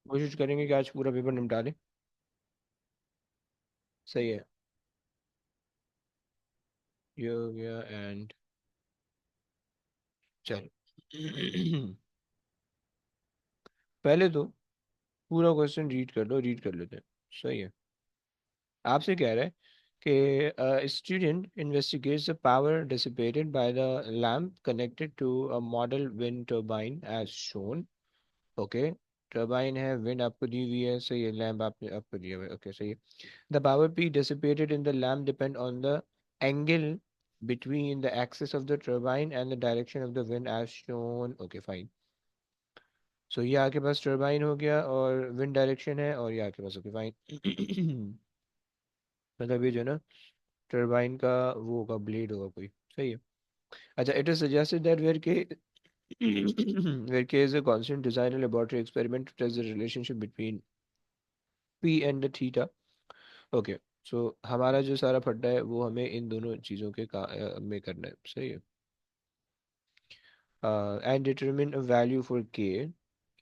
कोशिश करेंगे कि आज पूरा पेपर निपटा लें। सही है। ये हो गया एंड चल। पहले तो पूरा क्वेश्चन रीड कर लो, रीड कर लेते हैं। सही है। आपसे कह रहा है कि student investigates the power dissipated by the lamp connected to a model wind turbine as shown. Okay. Turbine है, विंड आपको दी हुई है, सही है, लैम्प आपने आपको दिया हुआ है, ओके सही है। The power P dissipated in the lamp depend on the angle between the axis of the turbine and the direction of the wind as shown, okay fine। सो ये आपके पास टर्बाइन हो गया और विंड डायरेक्शन है, और ये आपके पास, ओके फाइन। मतलब ये जो है ना, टर्बाइन का वो होगा, ब्लेड होगा कोई। सही है। अच्छा, it is suggested that where k where k is a constant design a laboratory experiment to test the relationship between p and the theta। Okay. So हमारा जो सारा फड्डा है वो हमें इन दोनों चीज़ों के में करना है। सही है। And determine a value for के।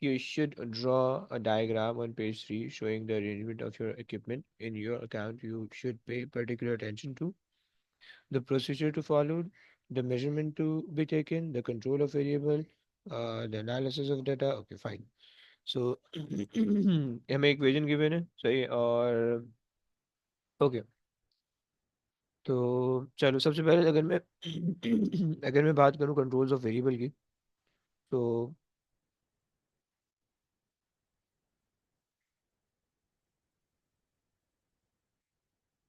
You should draw a diagram on page 3 showing the arrangement of your equipment. In your account, you should pay particular attention to the procedure to follow, the measurement to be taken, the control of variable, the analysis of data. Okay, fine. So हमें equation given है, सही है, और okay. तो चलो, सबसे पहले अगर मैं अगर मैं बात करूँ कंट्रोल्स ऑफ वेरिएबल की, तो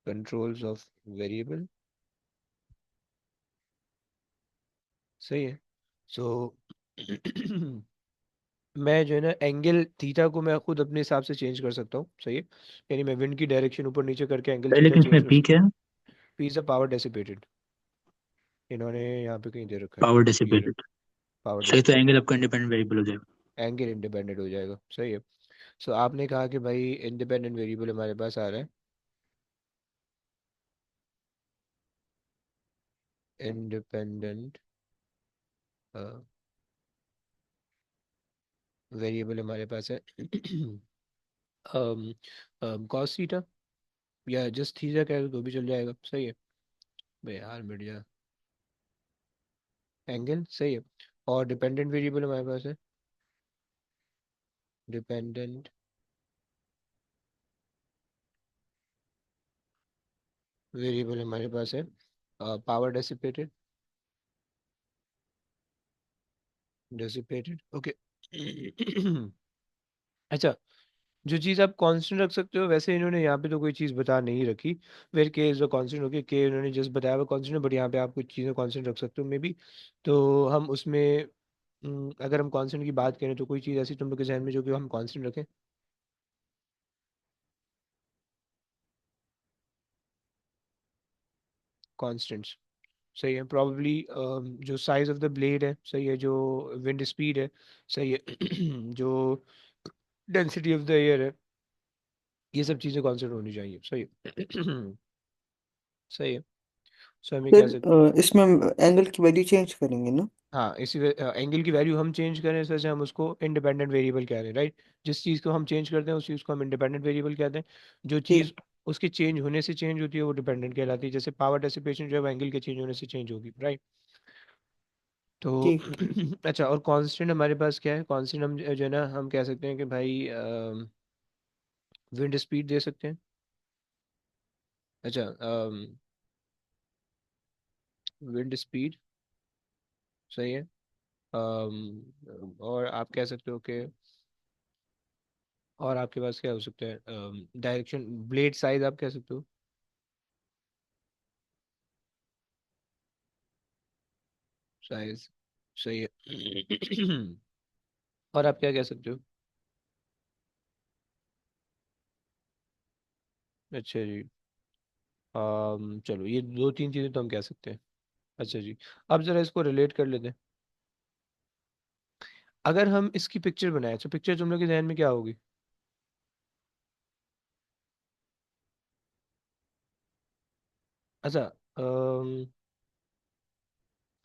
कंट्रोल्स ऑफ वेरिएबल, सही है। सो मैं जो है ना, एंगल थीटा को मैं खुद अपने हिसाब से चेंज कर सकता हूँ, सही है। यानी मैं विंड की डायरेक्शन ऊपर नीचे करके एंगल है, थीटा लेकिन चेंज इसमें कर पी सकता क्या हूँ। है? P is a power dissipated, इन्होंने यहाँ पे कहीं दे रखा है। पावर ये डिसिपेटेड। पावर सही, तो डेसिपेटेड, एंगल आपका इंडिपेंडेंट वेरिएबल हो जाएगा। एंगल इंडिपेंडेंट हो जाएगा, सही है। सो आपने कहा कि भाई इंडिपेंडेंट वेरिएबल हमारे पास आ रहा है, इंडिपेंडेंट वेरिएबल हमारे पास है। कॉस थीटा, या जस्ट थीटा कह दो तो भी चल जाएगा, सही है। बे यार मिट जा, एंगल, सही है। और डिपेंडेंट वेरिएबल हमारे पास है, डिपेंडेंट वेरिएबल हमारे पास है, पावर डेसिपेटेड, डेसिपेटेड, ओके। अच्छा, जो चीज़ आप कांस्टेंट रख सकते हो, वैसे इन्होंने यहाँ पे तो कोई चीज़ बता नहीं रखी। वेर के इज अ कांस्टेंट, ओके, के इन्होंने जस्ट बताया हुआ कांस्टेंट है, बट यहाँ पे आप कुछ चीज़ें कांस्टेंट रख सकते हो मे बी। तो हम उसमें अगर हम कांस्टेंट की बात करें तो कोई चीज़ ऐसी तुम लोग के जहन में जो कि हम कांस्टेंट रखें। कांस्टेंट्स, सही है। प्रॉब्ली जो साइज ऑफ द ब्लेड है, सही है, जो विंड स्पीड है, सही है, जो डेंसिटी ऑफ द एयर है, ये सब चीज़ें कांस्टेंट होनी चाहिए, सही है। सही है। सो हमें कह सर सकते, इसमें एंगल की वैल्यू चेंज करेंगे ना? हाँ, इसी एंगल की वैल्यू हम चेंज करें, इस वजह से हम उसको इंडिपेंडेंट वेरिएबल कह रहे हैं, राइट। जिस चीज़ को हम चेंज करते हैं उस चीज़ को हम इंडिपेंडेंट वेरिएबल कहते हैं। जो चीज़ ठीक। उसके चेंज होने से चेंज होती है वो डिपेंडेंट कहलाती है। जैसे पावर डेसिपेशन जो है वो एंगल के चेंज होने से चेंज होगी, राइट। तो ठीक। अच्छा, और कांस्टेंट हमारे पास क्या है? कांस्टेंट हम जो है ना, हम कह सकते हैं कि भाई विंड स्पीड दे सकते हैं। अच्छा, विंड स्पीड, सही है। और आप कह सकते हो कि, और आपके पास क्या हो सकता है? डायरेक्शन, ब्लेड साइज आप कह सकते हो, साइज, सही है। और आप क्या कह सकते हो? अच्छा जी। चलो, ये दो तीन चीज़ें तो हम कह सकते हैं। अच्छा जी, अब ज़रा इसको रिलेट कर लेते हैं। अगर हम इसकी पिक्चर बनाए तो पिक्चर तुम लोग के ध्यान में क्या होगी? अच्छा,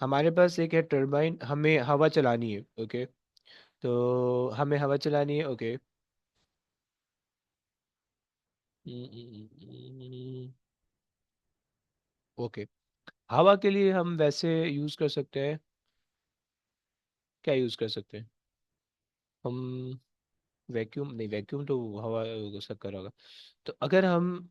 हमारे पास एक है टर्बाइन, हमें हवा चलानी है, ओके। तो हमें हवा चलानी है, ओके। ओके, हवा के लिए हम वैसे यूज कर सकते हैं, क्या यूज कर सकते हैं हम? वैक्यूम नहीं, वैक्यूम तो हवा सब कर होगा। तो अगर हम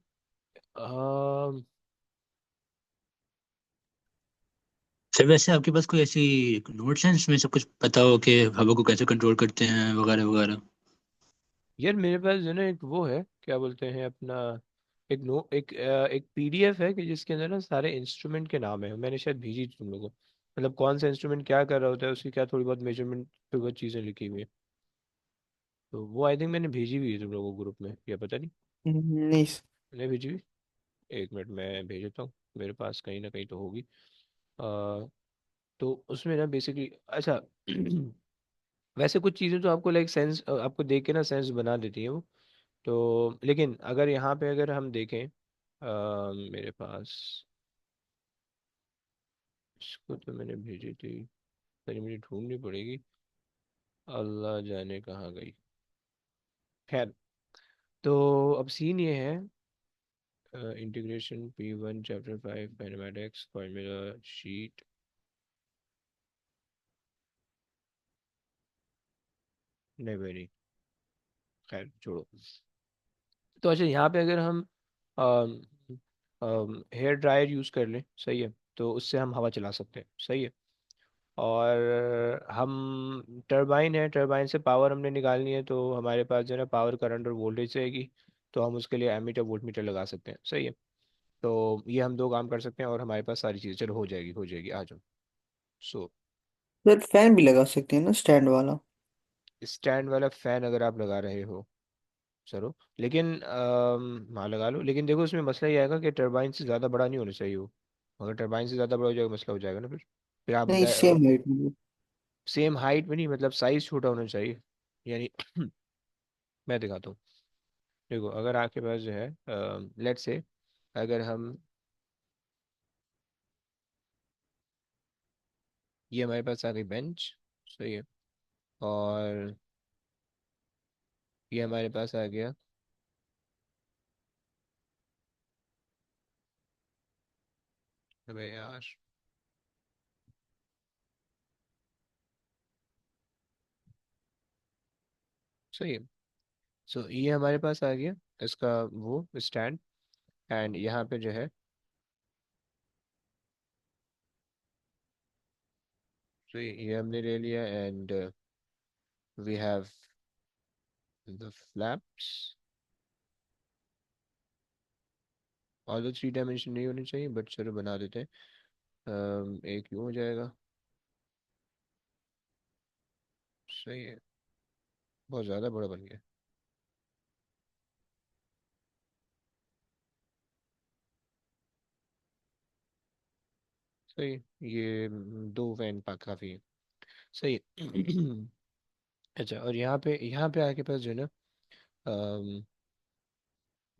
सर वैसे आपके पास कोई ऐसी नोट्स हैं जिसमें सब कुछ पता हो कि हवा को कैसे कंट्रोल करते हैं वगैरह वगैरह? यार मेरे पास जो ना एक वो है, क्या बोलते हैं अपना, एक पीडीएफ है कि जिसके अंदर ना सारे इंस्ट्रूमेंट के नाम है, मैंने शायद भेजी थी तुम लोगों को। मतलब कौन सा इंस्ट्रूमेंट क्या कर रहा होता है, उसकी क्या थोड़ी बहुत मेजरमेंट, थोड़ी बहुत चीज़ें लिखी हुई है। तो वो आई थिंक मैंने भेजी हुई है तुम लोगों को ग्रुप में, या पता नहीं। नहीं। मैंने भेजी हुई, एक मिनट मैं भेज देता हूँ, मेरे पास कहीं ना कहीं तो होगी। तो उसमें ना बेसिकली, अच्छा वैसे कुछ चीज़ें तो आपको लाइक सेंस, आपको देख के ना सेंस बना देती है वो। तो लेकिन अगर यहाँ पे अगर हम देखें, मेरे पास, इसको तो मैंने भेजी थी, पहले मुझे ढूंढनी पड़ेगी, अल्लाह जाने कहाँ गई। खैर, तो अब सीन ये है, integration P1 chapter 5 kinematics formula sheet, नहीं भाई, खैर छोड़ो। तो अच्छा, यहाँ पे अगर हम हेयर ड्रायर यूज़ कर लें, सही है, तो उससे हम हवा चला सकते हैं, सही है। और हम टरबाइन है, टरबाइन से पावर हमने निकालनी है, तो हमारे पास जो है ना पावर करंट और वोल्टेज रहेगी। तो हम उसके लिए एमीटर वोल्ट मीटर लगा सकते हैं, सही है। तो ये हम दो काम कर सकते हैं और हमारे पास सारी चीज़ें, चलो हो जाएगी हो जाएगी, आ जाओ। सो सर फैन भी लगा सकते हैं ना, स्टैंड वाला? स्टैंड वाला फैन अगर आप लगा रहे हो, चलो, लेकिन हाँ लगा लो, लेकिन देखो इसमें मसला ये आएगा कि टरबाइन से ज़्यादा बड़ा नहीं होना चाहिए वो। अगर टरबाइन से ज़्यादा बड़ा हो जाएगा, मसला हो जाएगा ना फिर आप नहीं, सेम हाइट में। सेम हाइट में नहीं, मतलब साइज छोटा होना चाहिए, यानी मैं दिखाता हूँ। देखो अगर आपके पास जो है, लेट से, अगर हम, ये हमारे पास आ गई बेंच, सही है, और ये हमारे पास आ गया, अबे यार, सही है। सो ये हमारे पास आ गया, इसका वो स्टैंड, एंड यहाँ पे जो है, तो ये हमने ले लिया, and we have the flaps, और तो थ्री डायमेंशन नहीं होनी चाहिए, बट चलो बना देते हैं। एक यूँ हो जाएगा, सही है, बहुत ज़्यादा बड़ा बन गया, सही है। ये दो फैन पा काफ़ी है, सही है। अच्छा, और यहाँ पे आपके पास जो है ना, अम,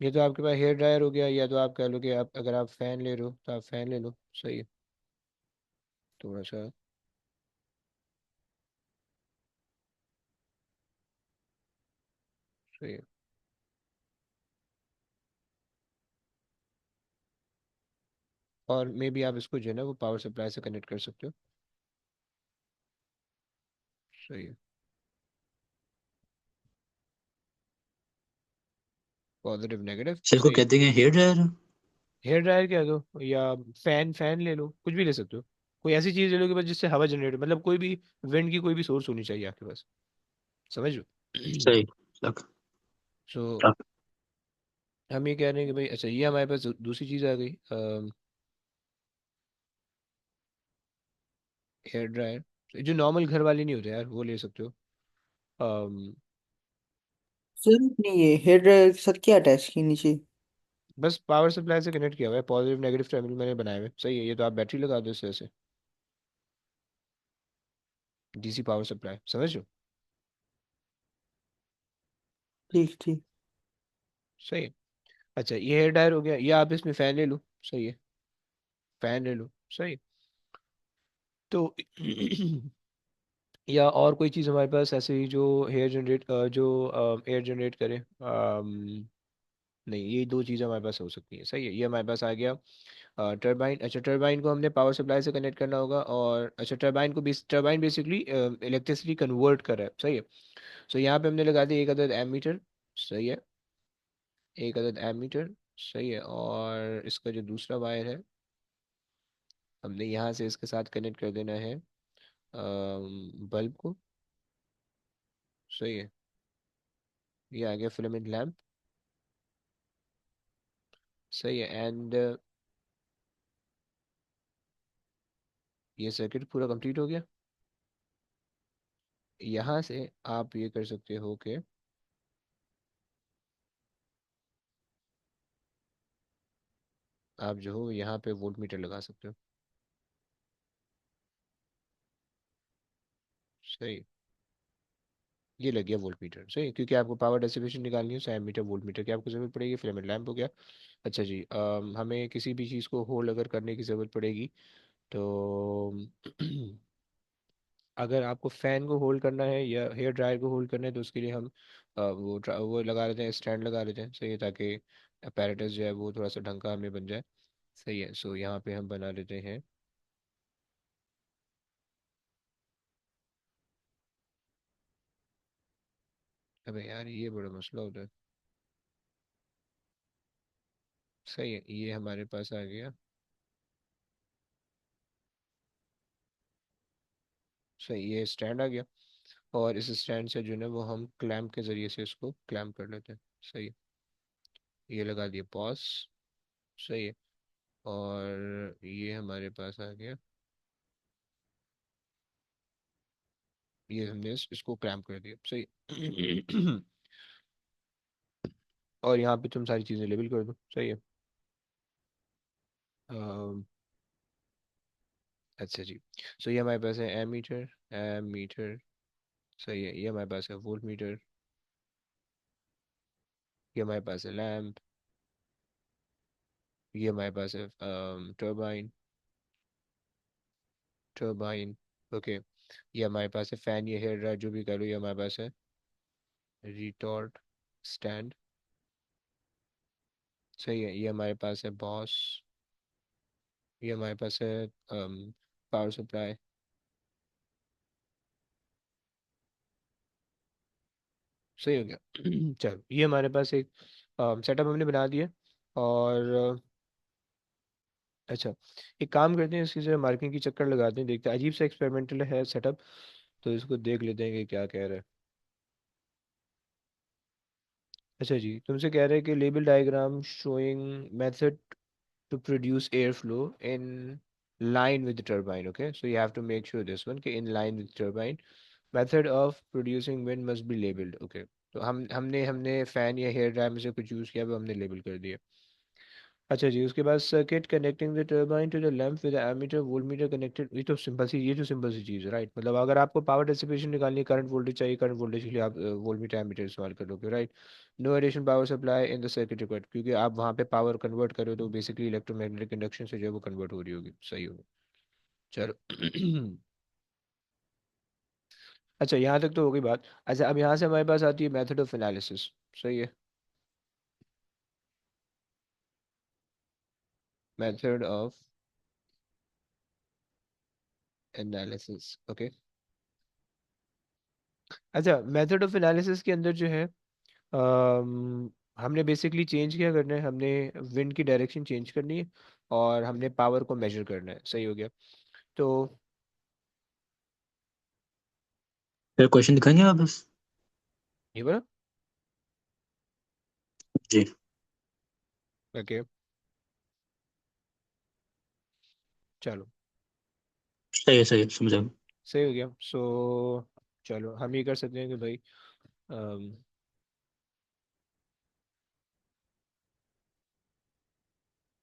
ये तो आपके पास हेयर ड्रायर हो गया, या तो आप कह लो कि आप, अगर आप फैन ले रहे हो तो आप फैन ले लो, सही है। थोड़ा सा, सही है। और मे बी आप इसको जो है ना वो पावर सप्लाई से कनेक्ट कर सकते हो, सही है। पॉजिटिव नेगेटिव, सर को सही है। कहते हैं हेयर ड्रायर? हेयर ड्रायर कह दो, या फैन, फैन ले लो, कुछ भी ले सकते हो। कोई ऐसी चीज़ ले लो कि बस जिससे हवा जनरेट, मतलब कोई भी विंड की कोई भी सोर्स होनी चाहिए आपके पास, समझ लो। सही लग। सो हम ये कह रहे हैं कि भाई, अच्छा ये हमारे पास दूसरी चीज़ आ गई, हेयर ड्रायर, जो नॉर्मल घर वाले नहीं होते यार, वो ले सकते हो। अम, सर नहीं, ये हेयर ड्रायर के साथ क्या अटैच की नीचे? बस पावर सप्लाई से कनेक्ट किया हुआ है, पॉजिटिव नेगेटिव टर्मिनल मैंने बनाए हुए हैं, सही है। ये तो आप बैटरी लगा दो इससे, ऐसे डीसी पावर सप्लाई, समझ लो, ठीक ठीक। सही है। अच्छा ये हेयर ड्रायर हो गया, या आप इसमें फैन ले लो, सही है, फैन ले लो, सही है। तो या और कोई चीज़ हमारे पास ऐसे ही जो हेयर जनरेट, जो एयर जनरेट करे, नहीं, ये दो चीज़ें हमारे पास हो सकती हैं। सही है, ये हमारे पास आ गया। टरबाइन, अच्छा टरबाइन को हमने पावर सप्लाई से कनेक्ट करना होगा, और अच्छा टरबाइन बेसिकली इलेक्ट्रिसिटी कन्वर्ट कर रहा है। सही है। सो यहाँ पे हमने लगा दिया एक अदद एमीटर। सही है, एक अदद एमीटर। सही है, और इसका जो दूसरा वायर है हमने यहाँ से इसके साथ कनेक्ट कर देना है बल्ब को। सही है, ये आ गया फिलामेंट लैम्प। सही है, एंड ये सर्किट पूरा कंप्लीट हो गया। यहाँ से आप ये कर सकते हो कि आप जो हो यहाँ पे वोल्ट मीटर लगा सकते हो। सही, ये लग गया वोल्ट मीटर। सही, क्योंकि आपको पावर डिसिपेशन निकालनी है, तो एमीटर वोल्ट मीटर की आपको जरूरत पड़ेगी। फिलामेंट लैम्प हो गया। अच्छा जी, हमें किसी भी चीज़ को होल्ड अगर करने की ज़रूरत पड़ेगी तो अगर आपको फैन को होल्ड करना है या हेयर ड्रायर को होल्ड करना है, तो उसके लिए हम वो लगा लेते हैं, स्टैंड लगा लेते हैं। सही है, ताकि अपैरेटस जो है वो थोड़ा सा ढंग का हमें बन जाए। सही है, सो यहाँ पे हम बना लेते हैं। अबे यार, ये बड़ा मसला होता है। सही है, ये हमारे पास आ गया। सही, ये स्टैंड आ गया, और इस स्टैंड से जो है ना वो हम क्लैंप के ज़रिए से इसको क्लैंप कर लेते हैं। सही है, ये लगा दिया पॉज। सही है, और ये हमारे पास आ गया। ये हमने इसको क्रैम्प कर दिया। सही और यहाँ पे तुम सारी चीज़ें लेबल कर दो। सही है। अम, अच्छा जी, सो ये हमारे पास है एमीटर, एमीटर। सही है, ये हमारे पास है वोल्ट मीटर। ये हमारे पास है लैम्प। ये हमारे पास है टर्बाइन, टर्बाइन। ओके, ये हमारे पास है फैन, ये हेयर ड्रायर जो भी कह लो, ये हमारे पास है रिटॉर्ट स्टैंड। सही है, ये हमारे पास है बॉस। ये हमारे पास है पावर सप्लाई। सही हो गया चलो, ये हमारे पास एक सेटअप हमने बना दिया। और अच्छा, एक काम करते हैं, इसकी जरा मार्किंग की चक्कर लगाते हैं, देखते हैं, अजीब सा एक्सपेरिमेंटल है सेटअप, तो इसको देख लेते हैं कि क्या कह रहा है। अच्छा जी, तुमसे कह रहे हैं कि label diagram showing method to produce airflow in line with the turbine. Okay, so you have to make sure this one कि in line with turbine method of producing wind must be labeled. Okay, तो हमने हमने fan या hair dryer में से कुछ use किया, वो हमने लेबल कर दिया। अच्छा जी, उसके बाद circuit connecting the turbine to the lamp with ammeter voltmeter connected. ये तो सिंपल सी चीज़ है, राइट। मतलब अगर आपको पावर डिसिपेशन निकालनी है, करंट वोल्टेज चाहिए, करंट वोल्टेज के लिए आप वोल्ट मीटर एमीटर इस्तेमाल कर लोगे, right. No addition power supply in the circuit required, क्योंकि आप वहाँ पे पावर कन्वर्ट करो तो बेसिकली इलेक्ट्रोमैग्नेटिक इंडक्शन से जो है वो कन्वर्ट हो रही होगी। सही होगी, चलो अच्छा, यहाँ तक तो हो गई बात। अच्छा, अब यहाँ से हमारे पास आती है मेथड ऑफ एनालिसिस। सही है, मेथड ऑफ एनालिसिस। ओके, अच्छा मेथड ऑफ एनालिसिस के अंदर जो है हमने बेसिकली चेंज क्या करना है, हमने विंड की डायरेक्शन चेंज करनी है, और हमने पावर को मेजर करना है। सही हो गया, तो फिर क्वेश्चन दिखाएंगे आप बस। ये बोला। जी। ओके, चलो, सही है समझा। सही हो गया। सो चलो, हम ये कर सकते हैं कि भाई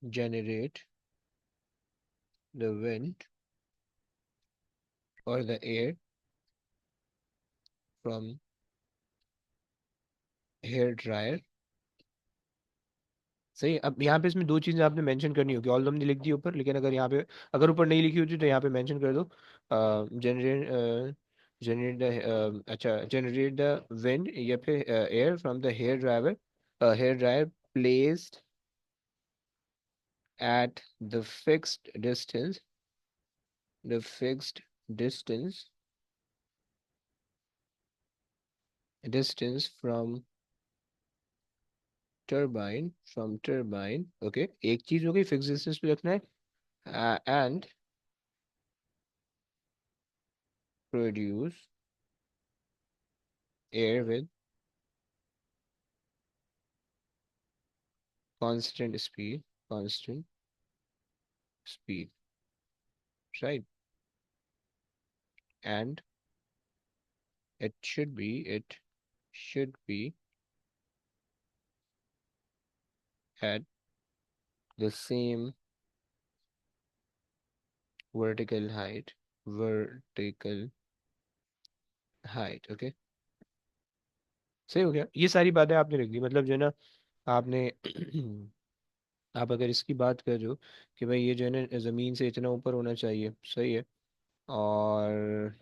जनरेट द विंड और the air from here dryer. सही, अब यहाँ पे इसमें दो चीज़ें आपने मेंशन करनी होगी, ऑल हमने लिख दी ऊपर, लेकिन अगर यहाँ पे, अगर ऊपर नहीं लिखी होती तो यहाँ पे मेंशन कर दो। जनरेट जनरेट द अच्छा जनरेट द विंड या फिर air from the hair dryer, hair dryer placed at the fixed distance distance from turbine, okay, एक चीज हो गई, फिक्स डिस्टेंस पे रखना है, and produce air with constant speed, right? And it should be at the same vertical height vertical okay, सही हो गया। ये सारी बातें आपने लिख दी, मतलब जो है ना, आपने आप अगर इसकी बात कर रहे हो कि भाई ये जो है ना ज़मीन से इतना ऊपर होना चाहिए, सही है, और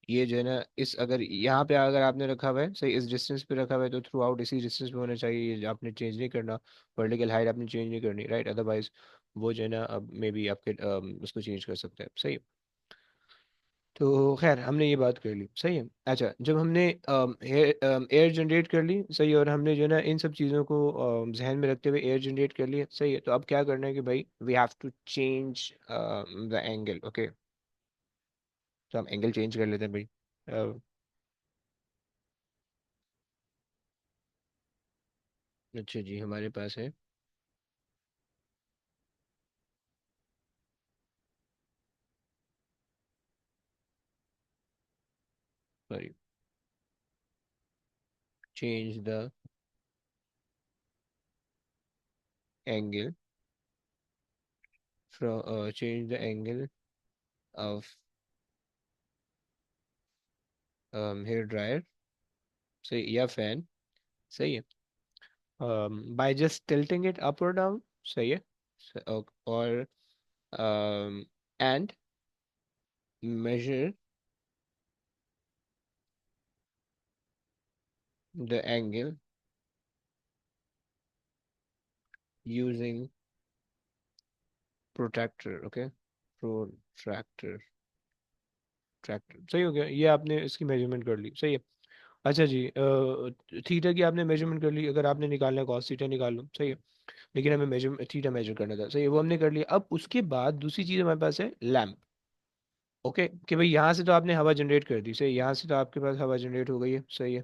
ये जो है ना इस अगर यहाँ पे अगर आपने रखा हुआ है, सही, इस डिस्टेंस पे रखा हुआ है, तो थ्रू आउट इसी डिस्टेंस पे होना चाहिए, ये आपने चेंज नहीं करना, वर्टिकल हाइट आपने चेंज नहीं करनी, राइट? अदरवाइज वो जो है ना अब मे बी आपके उसको चेंज कर सकते हैं, सही है। तो खैर हमने ये बात कर ली, सही है। अच्छा, जब हमने एयर जनरेट कर ली, सही है, और हमने जो है ना इन सब चीज़ों को जहन में रखते हुए एयर जनरेट कर लिया, सही है, तो अब क्या करना है कि भाई we have to change the angle, okay. तो हम एंगल चेंज कर लेते हैं भाई। अच्छा जी, हमारे पास है, sorry, change the angle change the angle of hair dryer, सही, या फैन, सही है, by just tilting it up or down, सही है, और and measure the angle using protractor, okay, protractor tractor, सही हो गया, ये आपने इसकी मेजरमेंट कर ली, सही है। अच्छा जी, थीटा की आपने मेजरमेंट कर ली, अगर आपने निकालना है कॉस थीटा निकाल लो, सही है, लेकिन हमें मेजर थीटा मेजर करना था, सही है, वो हमने कर लिया। अब उसके बाद दूसरी चीज़ हमारे पास है लैम्प, ओके, कि भाई यहाँ से तो आपने हवा जनरेट कर दी, सही, यहाँ से तो आपके पास हवा जनरेट हो गई है, सही है,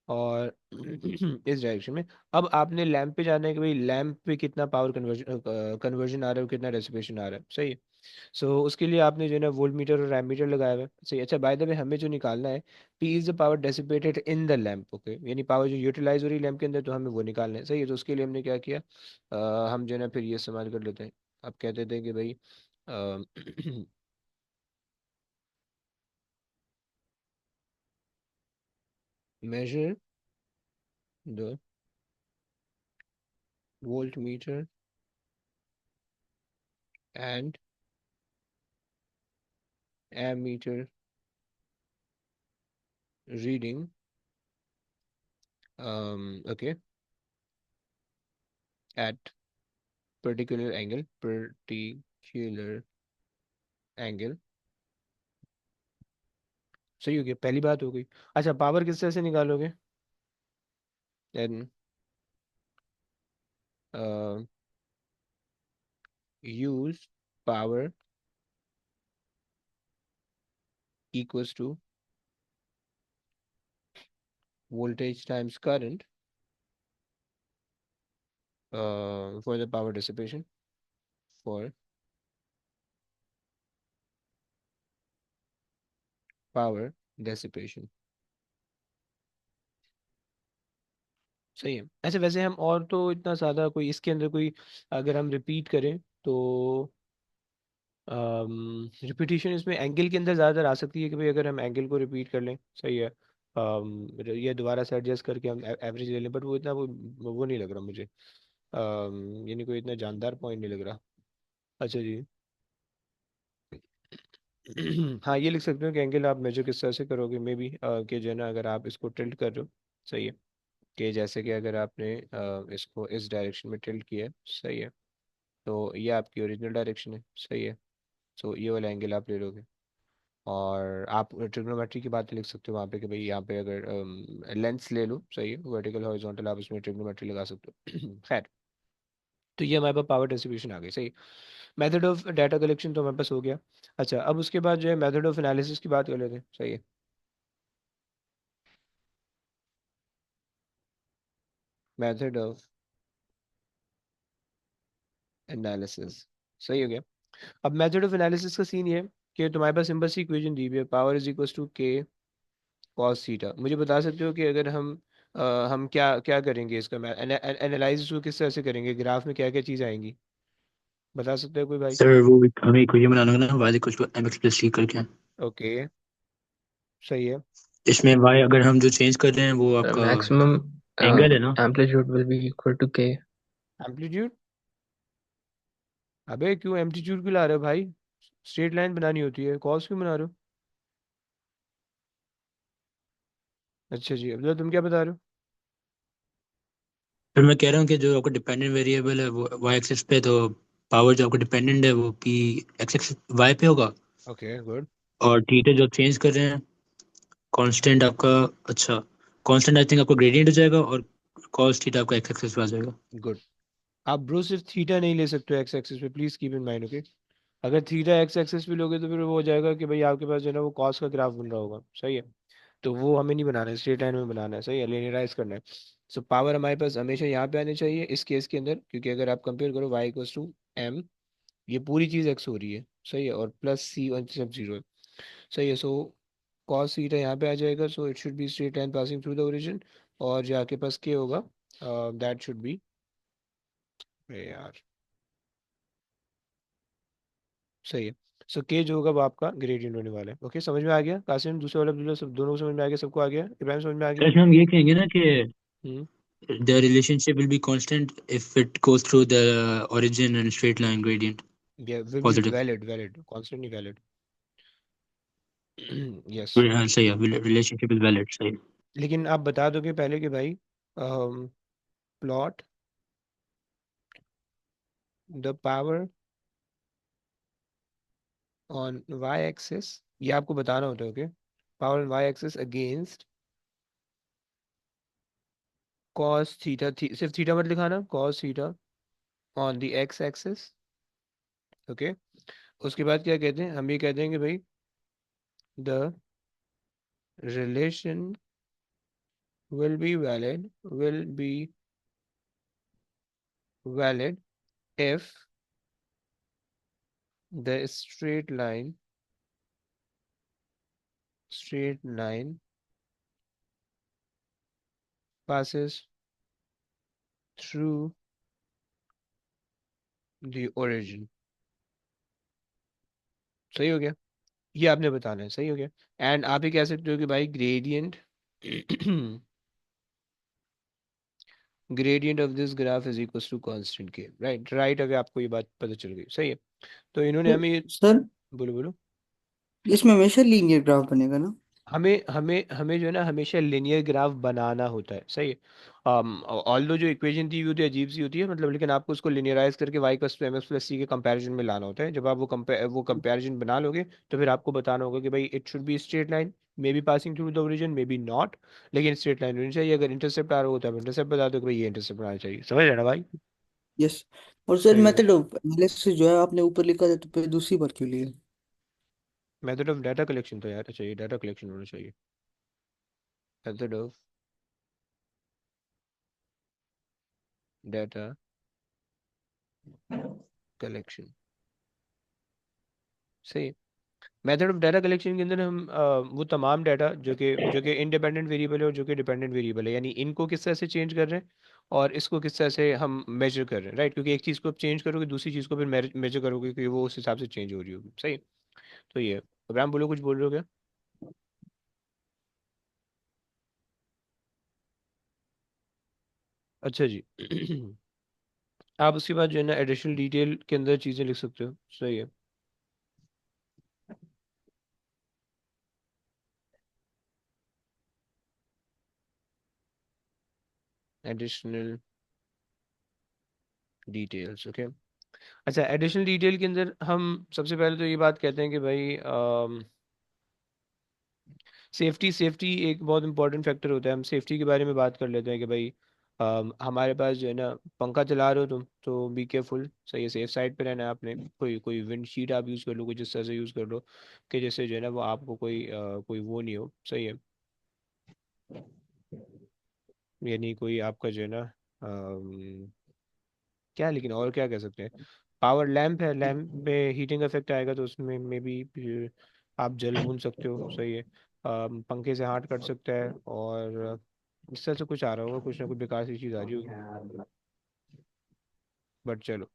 और इस डायरेक्शन में अब आपने लैंप पे जाना है कि भाई लैंप पे कितना पावर कन्वर्जन आ रहा है और कितना डेसिपेशन आ रहा है, सही है। सो उसके लिए आपने जो है ना वोल्ट मीटर और एमीटर लगाया हुआ है, सही। अच्छा, बाय द वे हमें जो निकालना है, P is the power dissipated in the lamp, okay, यानी पावर जो यूटिलाइज हो रही है लैंप के अंदर, तो हमें वो निकालना है, सही है। तो उसके लिए हमने क्या किया, हम जो है ना फिर ये इस्तेमाल कर लेते हैं, आप कहते थे कि भाई measure the voltmeter and ammeter reading, okay, at particular angle, सही हो गया, पहली बात हो गई। अच्छा, पावर किस तरह से निकालोगे, then uh, use power equals to voltage times current for the for power dissipation, सही है। ऐसे वैसे हम और तो इतना ज़्यादा कोई इसके अंदर कोई अगर हम रिपीट करें तो रिपीटिशन इसमें एंगल के अंदर ज़्यादातर आ सकती है कि भाई अगर हम एंगल को रिपीट कर लें, सही है, ये दोबारा से एडजस्ट करके हम एवरेज ले लें, बट वो इतना वो नहीं लग रहा मुझे, यानी कोई इतना जानदार पॉइंट नहीं लग रहा। अच्छा जी, हाँ, ये लिख सकते हो कि एंगल आप मेजर किस तरह से करोगे, मे बी कि जो है ना अगर आप इसको टिल्ट कर रहे हो, सही है, कि जैसे कि अगर आपने इसको इस डायरेक्शन में टिल्ट किया है, सही है, तो ये आपकी ओरिजिनल डायरेक्शन है, सही है। सो ये वाला एंगल आप ले लोगे, और आप ट्रिग्नोमेट्री की बात लिख सकते हो वहाँ पे कि भाई यहाँ पे अगर लेंस ले लो, सही है, वर्टिकल हॉरिजॉन्टल, आप इसमें ट्रिग्नोमेट्री लगा सकते हो। खैर, तो ये हमारे पास पावर डिस्ट्रीब्यूशन आ गई, सही। मेथड ऑफ डाटा कलेक्शन तो हमारे पास हो गया। अच्छा, अब उसके बाद जो है मेथड ऑफ एनालिसिस की बात कर लेते हैं, सही है। मेथड ऑफ एनालिसिस, सही हो गया। अब मेथड ऑफ एनालिसिस का सीन ये है कि तुम्हारे पास सिंपल सी इक्वेशन दी हुई है, पावर इज इक्वल टू के कॉस थीटा। मुझे बता सकते हो कि अगर हम क्या क्या करेंगे इसका एनालिसिस को किस तरह से करेंगे, ग्राफ में क्या क्या चीज़ आएंगी, बता सकते हो कोई भाई? सर वो हमें इक्वेशन बनाना होगा ना, y equal to mx plus c करके। ओके, सही है। इसमें y अगर हम जो चेंज कर रहे हैं वो आपका Maximum एंगल है ना। amplitude will be equal to k. Amplitude? अबे क्यों एम्पलीट्यूड क्यों ला रहे हो भाई? स्ट्रेट लाइन बनानी होती है, कॉस क्यों बना रहे हो? अच्छा जी, अब तुम क्या बता रहे हो? फिर मैं कह रहा हूँ कि जो आपका डिपेंडेंट वेरिएबल है वो y एक्सिस पे, तो पावर जो आपका डिपेंडेंट है वो p x एक्सिस y पे होगा। Okay, good. और थीटा जो चेंज कर रहे हैं कांस्टेंट आपका, अच्छा कांस्टेंट आई थिंक आपका ग्रेडियंट हो जाएगा, और cos थीटा आपका x एक्सिस पे आ जाएगा। गुड। आप ब्रो सिर्फ थीटा नहीं ले सकते हो एक्स एक्सिस पे, please keep in mind, okay? अगर थीटा एक्स एक्सिस पे लोगे तो फिर वो हो जाएगा कि भाई आपके पास जो है ना वो कॉस का ग्राफ बन रहा होगा, सही है। तो वो हमें नहीं बनाना है, स्ट्रेट लाइन में बनाना है, सही है, लिनियराइज करना है। सो पावर हमारे पास हमेशा यहाँ पे आनी चाहिए इस केस के अंदर, क्योंकि अगर आप कंपेयर करो वाई इक्वल्स टू एम, ये पूरी चीज़ एक्स हो रही है, सही है, और प्लस सी और सब जीरो है, सही है। सो कॉस थीटा यहाँ पे आ जाएगा, so it should be straight line passing through the origin, और जो आपके पास के होगा दैट शुड बी, यार, सही है। सो के जो होगा वो आपका ग्रेडियंट होने वाला है। ओके, समझ में आ गया कासिम? दूसरे वाला अब्दुल्ला, सब दोनों को समझ में आ गया? सबको आ गया? इब्राहिम समझ में आ तो गया? इसमें हम ये कहेंगे ना कि हम्म, the relationship will be constant if it goes through the origin and straight line gradient will be positive। Valid, valid, constant नहीं, वैलिड। यस। हाँ सही है, रिलेशनशिप इज वैलिड, सही। लेकिन आप बता दोगे पहले कि भाई plot the power on Y axis, ये आपको बताना होता है, okay? Power on Y axis against cos theta, सिर्फ थीटा मत लिखाना, cos theta on the X axis, okay? उसके बाद क्या कहते हैं, हम ये कहते हैं कि भाई the relation will be valid if the straight line passes through the origin, सही हो गया? ये आपने बताना है, सही हो गया। एंड आप ही कह सकते हो कि भाई gradient gradient of this graph is equal to constant k, right right, अगर आपको ये बात पता चल गई, सही है। तो इन्होंने हमें सर बोलो बोलो। इसमें हमेशा लीनियर ग्राफ बनेगा ना? हमें हमें हमें जो है ना हमेशा लिनियर ग्राफ बनाना होता है, सही है। ऑल्दो जो इक्वेशन दी हुई होती है अजीब सी होती है, मतलब, लेकिन आपको उसको लिनियराइज करके y plus two m x plus c के कंपैरिजन में लाना होता है। जब आप वो कंपैरिजन बना लोगे तो फिर आपको बताना होगा कि भाई it should be straight line, may be passing through the origin, may be not, लेकिन स्ट्रेट लाइन होनी चाहिए। अगर इंटरसेप्ट आ रहा होता है इंटरसेप्ट बता दो कि भाई ये इंटरसेप्ट आना चाहिए, समझ रहे ना भाई? यस। और सर सही है। मेथड ऑफ एनालिसिस जो है आपने ऊपर लिखा था, तो फिर दूसरी बार क्यों लिए? मेथड ऑफ डाटा कलेक्शन तो यार, अच्छा ये डाटा कलेक्शन होना चाहिए, मेथड ऑफ डाटा कलेक्शन, सही। मेथड ऑफ डाटा कलेक्शन के अंदर हम वो तमाम डाटा जो कि इंडिपेंडेंट वेरिएबल है और जो कि डिपेंडेंट वेरिएबल है, यानी इनको किस तरह से चेंज कर रहे हैं और इसको किस तरह से हम मेजर कर रहे हैं, राइट? क्योंकि एक चीज़ को आप चेंज करोगे दूसरी चीज़ को फिर मेजर करोगे कि वो उस हिसाब से चेंज हो रही होगी, सही। तो ये अब्राहम बोलो, कुछ बोल रहे हो क्या? अच्छा जी। आप उसके बाद जो है ना एडिशनल डिटेल के अंदर चीज़ें लिख सकते हो, सही है। Additional details. ओके, अच्छा, एडिशनल डिटेल के अंदर हम सबसे पहले तो ये बात कहते हैं कि भाई सेफ्टी, सेफ्टी एक बहुत इंपॉर्टेंट फैक्टर होता है। हम सेफ्टी के बारे में बात कर लेते हैं कि भाई हमारे पास जो है ना, पंखा चला रहे हो तुम तो बी केयरफुल, सही है, सेफ साइड पे रहना है आपने। कोई कोई विंड शीट आप यूज़ कर लो, कुछ जिस तरह से यूज़ कर लो कि जैसे जो है ना वो आपको कोई वो नहीं हो, सही है। यानी कोई आपका जो है ना क्या, लेकिन और क्या कह सकते हैं, पावर लैंप है, लैंप में हीटिंग इफेक्ट आएगा तो उसमें में भी आप जल भून सकते हो, सही है। पंखे से हाथ कट सकता है, और इस तरह से कुछ आ रहा होगा, कुछ ना कुछ बेकार सी चीज़ आ रही होगी, बट चलो।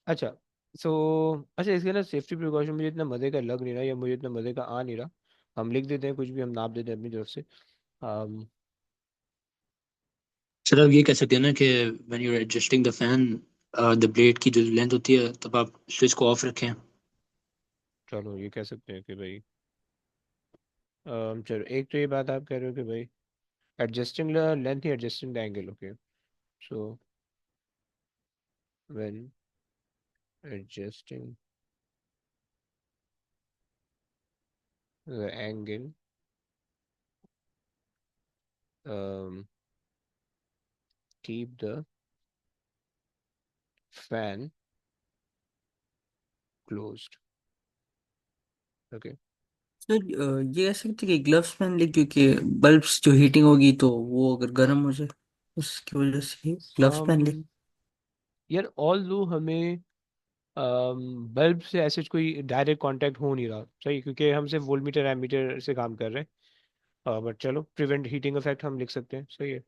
अच्छा, सो अच्छा, इसके ना सेफ्टी प्रिकॉशन मुझे इतना मज़े का लग नहीं रहा, या मुझे इतना मज़े का आ नहीं रहा। हम लिख देते हैं, कुछ भी हम नाप देते हैं अपनी तरफ से। अम, सर आप ये कह सकते हैं ना कि when you are adjusting the fan, the blade की जो लेंथ होती है तब आप स्विच को ऑफ रखें। चलो ये कह सकते हैं कि भाई चलो, एक तो ये बात आप कह रहे हो कि भाई adjusting length he adjusting the angle, okay. So when adjusting the angle, um, keep the fan closed. Okay. Sir ये कह सकते कि ग्लव्स पहन ले, क्योंकि बल्ब्स जो हीटिंग होगी तो वो अगर गर्म हो जाए उसकी वजह से ग्लव्स पहन ले। um यार, ऑल दो हमें बल्ब से ऐसे कोई डायरेक्ट कांटेक्ट हो नहीं रहा, सही, क्योंकि हम सिर्फ वोल्टमीटर एमीटर से काम कर रहे हैं। बट चलो, प्रिवेंट हीटिंग इफेक्ट हम लिख सकते हैं, सही है।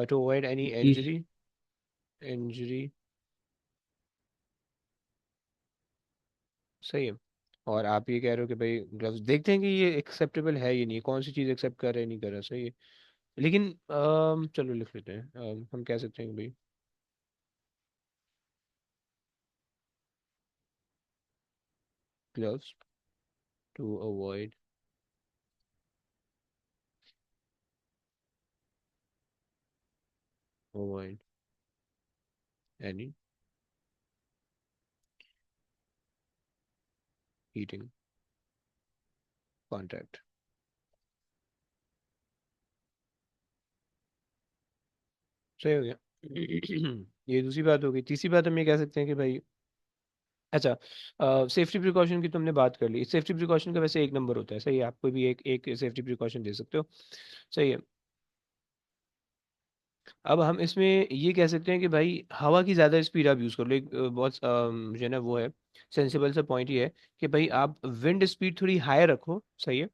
टू अवॉइड एनी जी। इंजरी, इंजरी, सही है। और आप ये कह रहे हो कि भाई ग्लव्स देखते हैं कि ये एक्सेप्टेबल है, ये नहीं, कौन सी चीज़ एक्सेप्ट कर रहे हैं, नहीं कर रहा, सही है। लेकिन चलो लिख लेते हैं, हम कह सकते हैं कि भाई gloves to avoid any heating contact। सही हो गया। ये दूसरी बात हो गई। तीसरी बात हम ये कह सकते हैं कि भाई, अच्छा, सेफ्टी प्रिकॉशन की तुमने बात कर ली, सेफ्टी प्रिकॉशन का वैसे एक नंबर होता है, सही है, आप कोई भी एक एक सेफ्टी प्रिकॉशन दे सकते हो, सही है। अब हम इसमें ये कह सकते हैं कि भाई हवा की ज़्यादा स्पीड आप यूज़ कर लो, एक बहुत जो है ना वो है, सेंसिबल सा पॉइंट ये है कि भाई आप विंड स्पीड थोड़ी हाई रखो, सही है।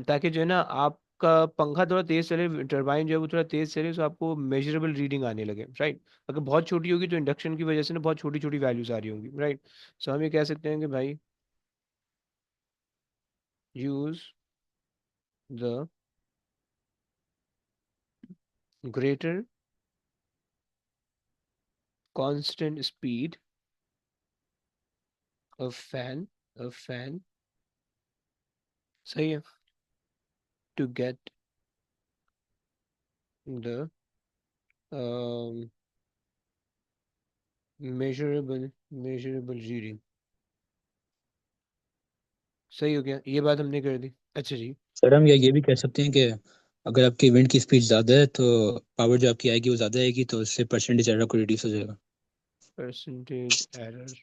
ताकि जो है ना आपका पंखा थोड़ा तेज चले, टरबाइन जो है वो थोड़ा तेज चले, तो आपको मेजरेबल रीडिंग आने लगे, राइट। अगर बहुत छोटी होगी तो इंडक्शन की वजह से ना बहुत छोटी छोटी वैल्यूज आ रही होंगी, राइट। सो हम ये कह सकते हैं कि भाई use the greater constant speed of fan, सही है, to get the measurable reading. सही हो गया, ये बात हमने कर दी, अच्छा जी। सर हम या ये भी कह सकते हैं कि अगर आपकी विंड की स्पीड ज़्यादा है तो पावर जो आपकी आएगी वो ज़्यादा आएगी, तो उससे परसेंटेज एरर को रिड्यूस हो जाएगा। परसेंटेज एरर,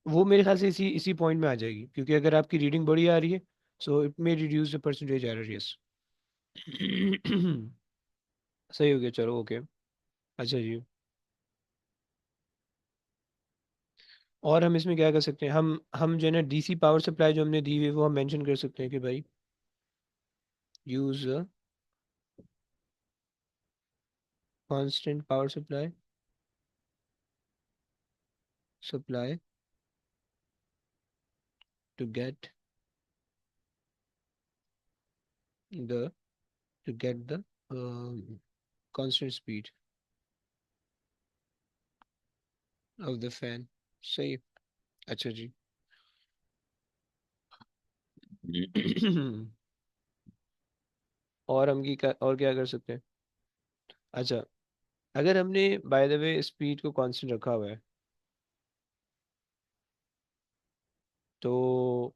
वो मेरे ख्याल से इसी इसी पॉइंट में आ जाएगी, क्योंकि अगर आपकी रीडिंग बड़ी आ रही है, so it may reduce the percentage error, yes. सही हो गया, चलो ओके। अच्छा जी, और हम इसमें क्या कर सकते हैं, हम जो है ना डीसी पावर सप्लाई जो हमने दी हुई है वो हम मेंशन कर सकते हैं कि भाई use constant power supply to get the to get the constant speed of the fan, सही। अच्छा जी, और और क्या कर सकते हैं? अच्छा, अगर हमने बाय द वे स्पीड को कांस्टेंट रखा हुआ है, तो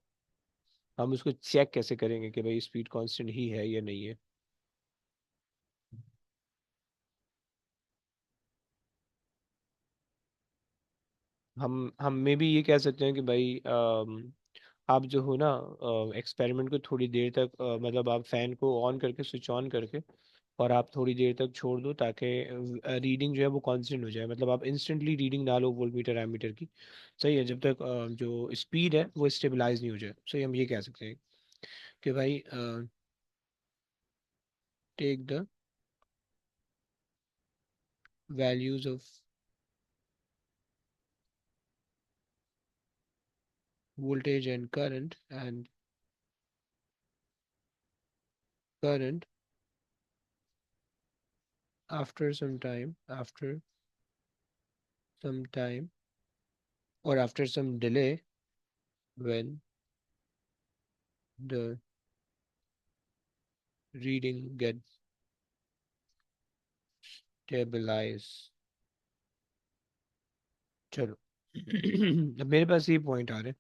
हम उसको चेक कैसे करेंगे कि भाई स्पीड कांस्टेंट ही है या नहीं है? हम में भी ये कह सकते हैं कि भाई आप जो हो ना, एक्सपेरिमेंट को थोड़ी देर तक मतलब आप फैन को ऑन करके, स्विच ऑन करके, और आप थोड़ी देर तक छोड़ दो ताकि रीडिंग जो है वो कांस्टेंट हो जाए। मतलब आप इंस्टेंटली रीडिंग ना लो वोल्टमीटर एमीटर की, सही है, जब तक जो स्पीड है वो स्टेबलाइज नहीं हो जाए। सही, हम ये कह सकते हैं कि भाई take the values of voltage and current after some time or after some delay when the reading gets stabilized। चलो। अब मेरे पास ये पॉइंट आ रहे हैं,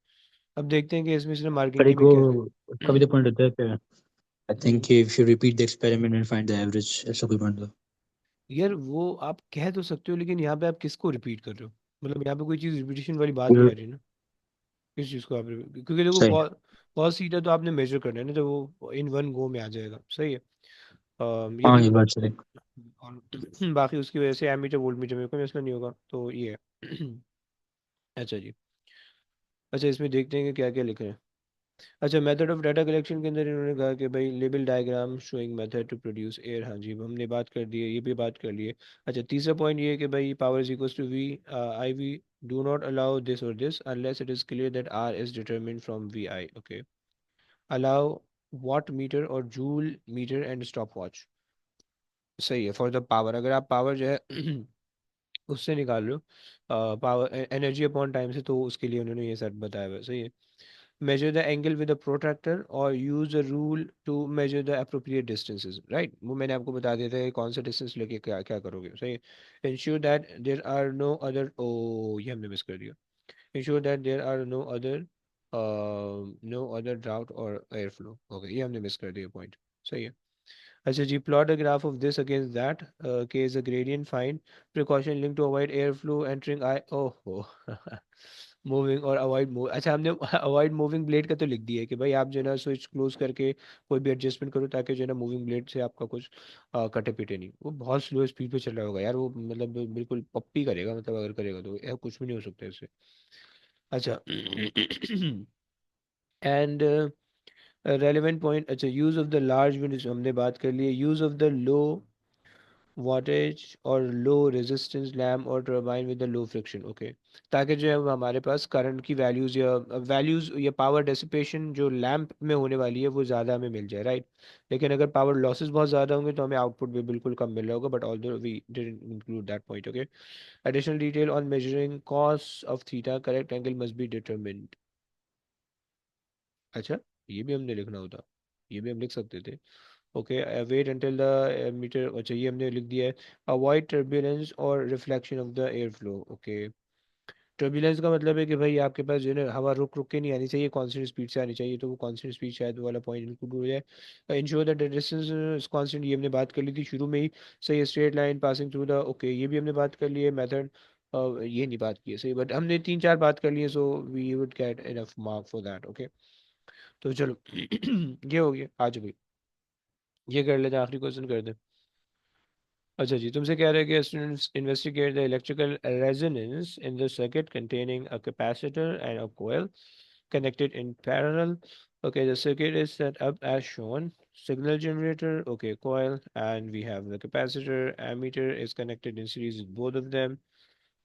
अब देखते हैं कि इसमें से पर मार्किंग की एक में वो क्या क्या उसका भी है। तो पॉइंट होता है कि I think if you repeat the experiment and find the average, ऐसा कोई पॉइंट था। यार वो आप कह तो सकते हो, लेकिन यहाँ पे आप किसको रिपीट कर रहे हो? मतलब यहाँ पे कोई चीज़ रिपीटेशन वाली बात नहीं फिर आ रही ना। किस चीज़ को आप क्योंकि देखो सही। कॉस थीटा तो आपने मेजर करना है ना, तो वो इन वन गो में आ जाएगा। सही है। हाँ यदि ये बात सही। और बाकी उसकी वजह से एमीटर वोल्ट मीटर में कोई मसला नहीं होगा, तो ये है। अच्छा जी। अच्छा, इसमें देखते हैं कि क्या क्या लिख रहे हैं। अच्छा, मेथड ऑफ डाटा कलेक्शन के अंदर इन्होंने कहा कि भाई label diagram showing method to produce air. हाँ जी, हमने बात कर दी है, ये भी बात कर लिए। अच्छा, तीसरा पॉइंट ये है कि भाई power is equals to V I V, do not allow this और this unless it is clear that R is determined from V I. Okay, allow watt meter और joule meter and stop watch. सही है, for the power, अगर आप power जो है उससे निकाल लो, पावर एनर्जी अपॉन टाइम से, तो उसके लिए उन्होंने ये सब बताया हुआ है। सही है। measure the angle with a protractor or use a rule to measure the appropriate distances, right? वो मैंने आपको बता दिया था कि कौन सा डिस्टेंस लेके क्या क्या करोगे। सही है। ensure that there are no other, ओ ये हमने मिस कर दिया। ensure that there are no other drought or airflow, okay, ये हमने मिस कर दिया पॉइंट। सही है। अच्छा जी, plot a graph of this against that case a gradient, find precaution linked to avoid airflow entering eye, oh moving और avoid move. अच्छा, हमने अवॉइड मूविंग ब्लेड का तो लिख दिया है कि भाई आप जो है ना स्विच क्लोज करके कोई भी एडजस्टमेंट करो ताकि जो है ना मूविंग ब्लेड से आपका कुछ कटे पिटे नहीं। वो बहुत स्लो स्पीड पे चल रहा होगा यार, वो मतलब बिल्कुल पप्पी करेगा, मतलब अगर करेगा तो यार कुछ भी नहीं हो सकता इससे। अच्छा। And relevant point. अच्छा, use of the large wind हमने बात कर ली है। Use of the low wattage और लो रेजिस्टेंस लैम्प और turbine with the low friction, okay, ताकि जो है वो हमारे पास करंट की वैल्यूज या पावर डेसिपेशन जो लैम्प में होने वाली है वो ज़्यादा हमें मिल जाए, राइट। लेकिन अगर पावर लॉसेस बहुत ज़्यादा होंगे तो हमें आउटपुट भी बिल्कुल कम मिल रहा होगा, but although we didn't include that point. Okay, additional detail on measuring cos of theta, correct angle must be determined. अच्छा, ये भी हमने लिखना होता, ये भी हम लिख सकते थे। Okay, wait until the meter, अच्छा ये हमने लिख दिया है। अवॉइड टर्बुलेंस और reflection of the air flow. Okay, turbulence का मतलब है कि भाई आपके पास जो है ना हवा रुक रुक के नहीं आनी चाहिए, कांस्टेंट स्पीड से आनी चाहिए, तो वो कांस्टेंट स्पीड शायद वो वाला पॉइंट इंक्लूड हो जाए। Ensure that the distance is constant, ये हमने बात कर ली थी शुरू में ही। सही, straight line passing through the, okay, ये भी हमने बात कर ली है। मेथड ये नहीं बात की है, सही, बट हमने तीन चार बात कर ली है, so we would get enough mark for that. Okay, तो चलो ये हो गया आज भाई, ये कर लेते हैं, आखिरी क्वेश्चन कर दे। अच्छा जी, तुमसे कह रहे हैं कि students investigate the electrical resonance in the circuit containing a capacitor and a coil connected in parallel. Okay, the circuit is set up as shown. Signal generator, okay, coil, and we have the capacitor. Ammeter is connected in series with both of them.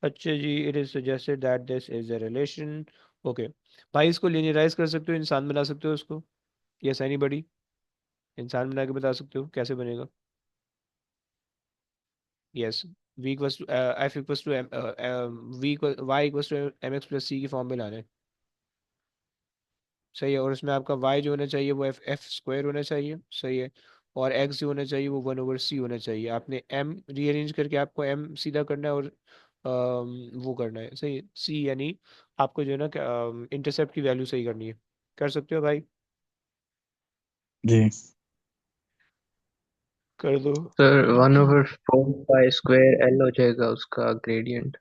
अच्छा जी, it is suggested that this is a relation. Okay, भाई इसको linearize कर सकते हो, इंसान बना सकते हो इसको? Yes, anybody? इंसान बना के बता सकते हो कैसे बनेगा? Yes, v equals to f equals to m, v equal y equals to mx plus c की फॉर्म में लाना है। सही है, और उसमें आपका y जो होना चाहिए वो एफ स्क्वायर होना चाहिए, सही है, और x जो होना चाहिए वो 1/c होना चाहिए। आपने m रीअरेंज करके आपको m सीधा करना है, और वो करना है, सही है, c यानी आपको जो है ना इंटरसेप्ट की वैल्यू सही करनी है। कर सकते हो भाई? जी। कर दो। सर 1/4 पाई स्क्वायर L हो जाएगा उसका ग्रेडियंट।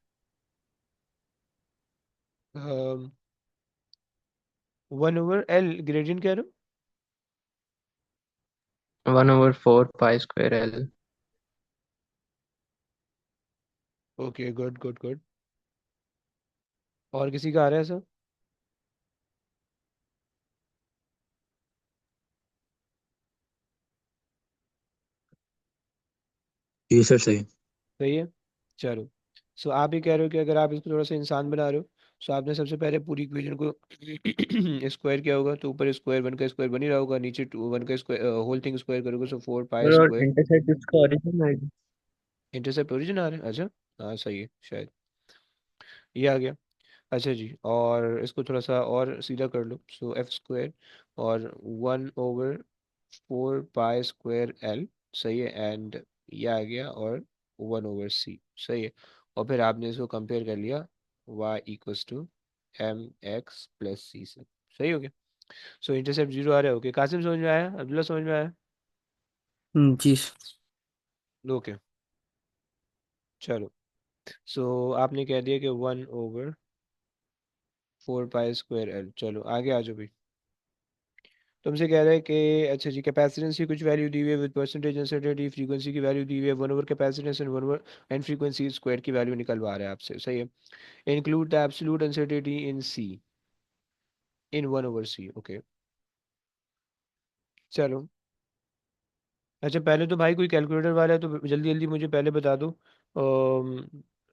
1/L ग्रेडियंट कह रहे 1/4 पाई स्क्वायर L। हो? Okay, good good good. और किसी का आ रहा है सर? ये सर सही। सही है, चलो। सो आप ये कह रहे हो कि अगर आप इसको थोड़ा सा इंसान बना रहे हो, सो आपने सबसे पहले पूरी इक्वेशन को स्क्वायर किया होगा, तो ऊपर स्क्वायर 1 का स्क्वायर बन ही रहा होगा, नीचे 1 का स्क्वायर होल थिंग स्क्वायर करोगे, सो 4 पाई सर और स्क्वायर। इंटरसेप्ट इसका ओरिजिन आएगा। इंटरसेप्ट ओरिजिन आ रहा है, अच्छा। हाँ सही है शायद, ये आ गया। अच्छा जी, और इसको थोड़ा सा और सीधा कर लो, सो एफ स्क्वायर और 1/4 पाई स्क्वायर L, सही है, एंड ये आ गया, और 1/c, सही है। और फिर आपने इसको कंपेयर कर लिया y = mx + c से, सही हो गया। सो इंटरसेप्ट 0 आ रहा है, ओके। कासिम समझ में आया? अब्दुल्ला समझ में आया? जी। ओके, चलो। सो आपने कह दिया कि 1/4 पाई स्क्वायर L, चलो आगे आ जाओ भाई। तुमसे कह रहा है कि अच्छा जी, कैपेसिटेंस की कुछ वैल्यू दी हुई है विद परसेंटेज अनसर्टेनिटी, फ्रीक्वेंसी की वैल्यू दी हुई है, 1/कैपेसिटेंस एंड 1 एंड फ्रीक्वेंसी स्क्वायर की वैल्यू निकलवा रहा है आपसे, सही है। Include the absolute uncertainty in C, in 1/c, okay. चलो, अच्छा पहले तो भाई कोई कैलकुलेटर वाला है तो जल्दी जल्दी मुझे पहले बता दो,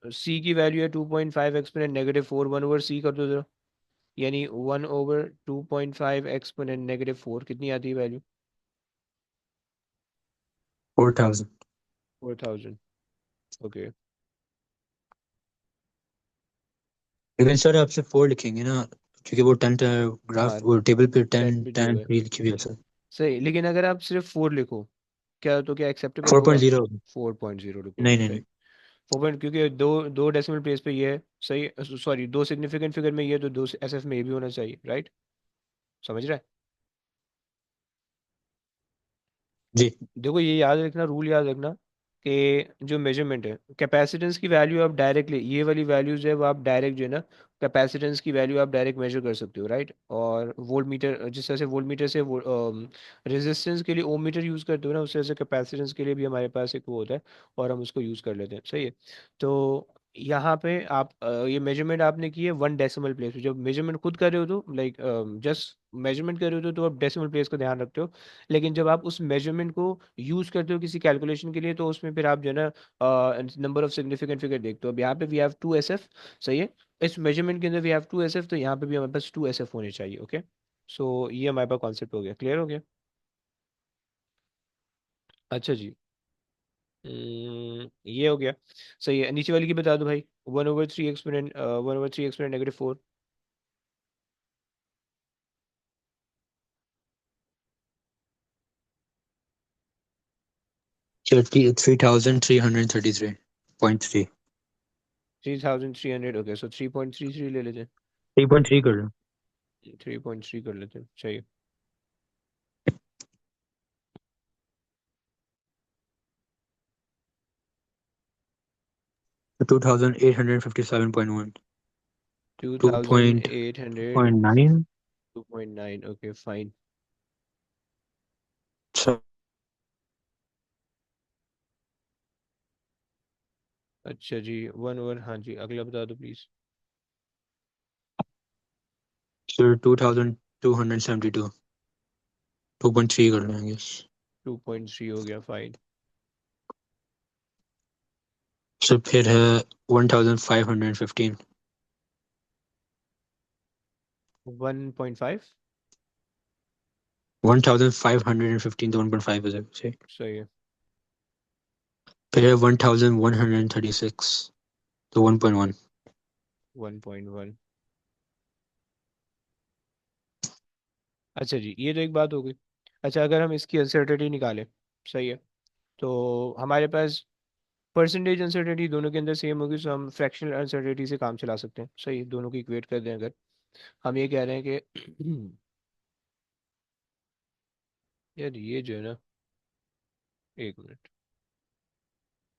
सी की वैल्यू है 2.5 एक्सपोनेंट -4, 1/c कर दो जरा, यानी 1/2.5 एक्सपोनेंट -4 कितनी आती है वैल्यू? 4000। 4000, ओके। लेकिन सर आपसे 4 लिखेंगे ना, क्योंकि वो 10 हाँ, ग्राफ वो टेबल पे 10 10 भी दिया 10 हुआ है, 3 लिखी हुई है सर। सही, लेकिन अगर आप सिर्फ 4 लिखो, क्या तो क्या एक्सेप्टेबल होगा? 4.0। 4.0 लिखो, नहीं नहीं सही। नहीं। 4 क्योंकि दो दो डेसिमल प्लेस पे ये है, सही, सॉरी, दो सिग्निफिकेंट फिगर में ये है, तो दो एसएफ में ये भी होना चाहिए, राइट? समझ रहा है? जी। देखो ये याद रखना, रूल याद रखना, कि जो मेजरमेंट है कैपेसिटेंस की वैल्यू, आप डायरेक्टली ये वाली वैल्यूज है वो आप डायरेक्ट जो है ना, कैपेसिटेंस की वैल्यू आप डायरेक्ट मेजर कर सकते हो, राइट? और वोल्ट मीटर, जिस तरह से वोल्ट मीटर से रेजिस्टेंस के लिए ओम मीटर यूज़ करते हो ना, उस तरह से कैपेसिटेंस के लिए भी हमारे पास एक वो होता है, और हम उसको यूज़ कर लेते हैं, सही है। तो यहाँ पे आप ये मेजरमेंट आपने की है 1 डेसिमल प्लेस पे। जब मेजरमेंट खुद कर रहे हो तो लाइक जस्ट मेजरमेंट कर रहे हो तो आप डेसिमल प्लेस का ध्यान रखते हो, लेकिन जब आप उस मेजरमेंट को यूज करते हो किसी कैलकुलेशन के लिए, तो उसमें फिर आप जो है ना नंबर ऑफ सिग्निफिकेंट फिगर देखते हो। अब यहाँ पे वी हैव 2SF, सही है। इस मेजरमेंट के अंदर वी हैव 2SF, तो यहाँ पे भी हमारे पास 2SF होने चाहिए, ओके। सो ये हमारे पास कॉन्सेप्ट हो गया, क्लियर हो गया? अच्छा जी, ये हो गया, सही है। नीचे वाली की बता दो भाई, 1/3 एक्सपोनेंट -4। थर्टी 3333.3। 3300, ओके, सो 3.33 ले लेते हैं। 3.3 कर रहे हैं। 3.3 कर लेते हैं, चाहिए। 2857.1। Two two thousand point eight hundred point nine 2.9, okay fine. अच्छा जी, 1/, हाँ जी, अगला बता दो प्लीज। सर 2272। 2.3 कर रहे हैं यस। 2.3 हो गया, फाइन। सर फिर है 1515। 1.5, 1515 तो 1.5 हो जाएगा सही। सही है। फिर है 1136 तो 1.1। 1.1, अच्छा जी, ये तो एक बात हो गई। अच्छा, अगर हम इसकी अनसर्टेनिटी निकालें, सही है, तो हमारे पास परसेंटेज अनसर्टेनिटी दोनों के अंदर सेम होगी, तो हम फ्रैक्शनल अनसर्टेनिटी से काम चला सकते हैं। सही है, दोनों को इक्वेट कर दें अगर, हम ये कह रहे हैं कि यार ये जो है ना, एक मिनट,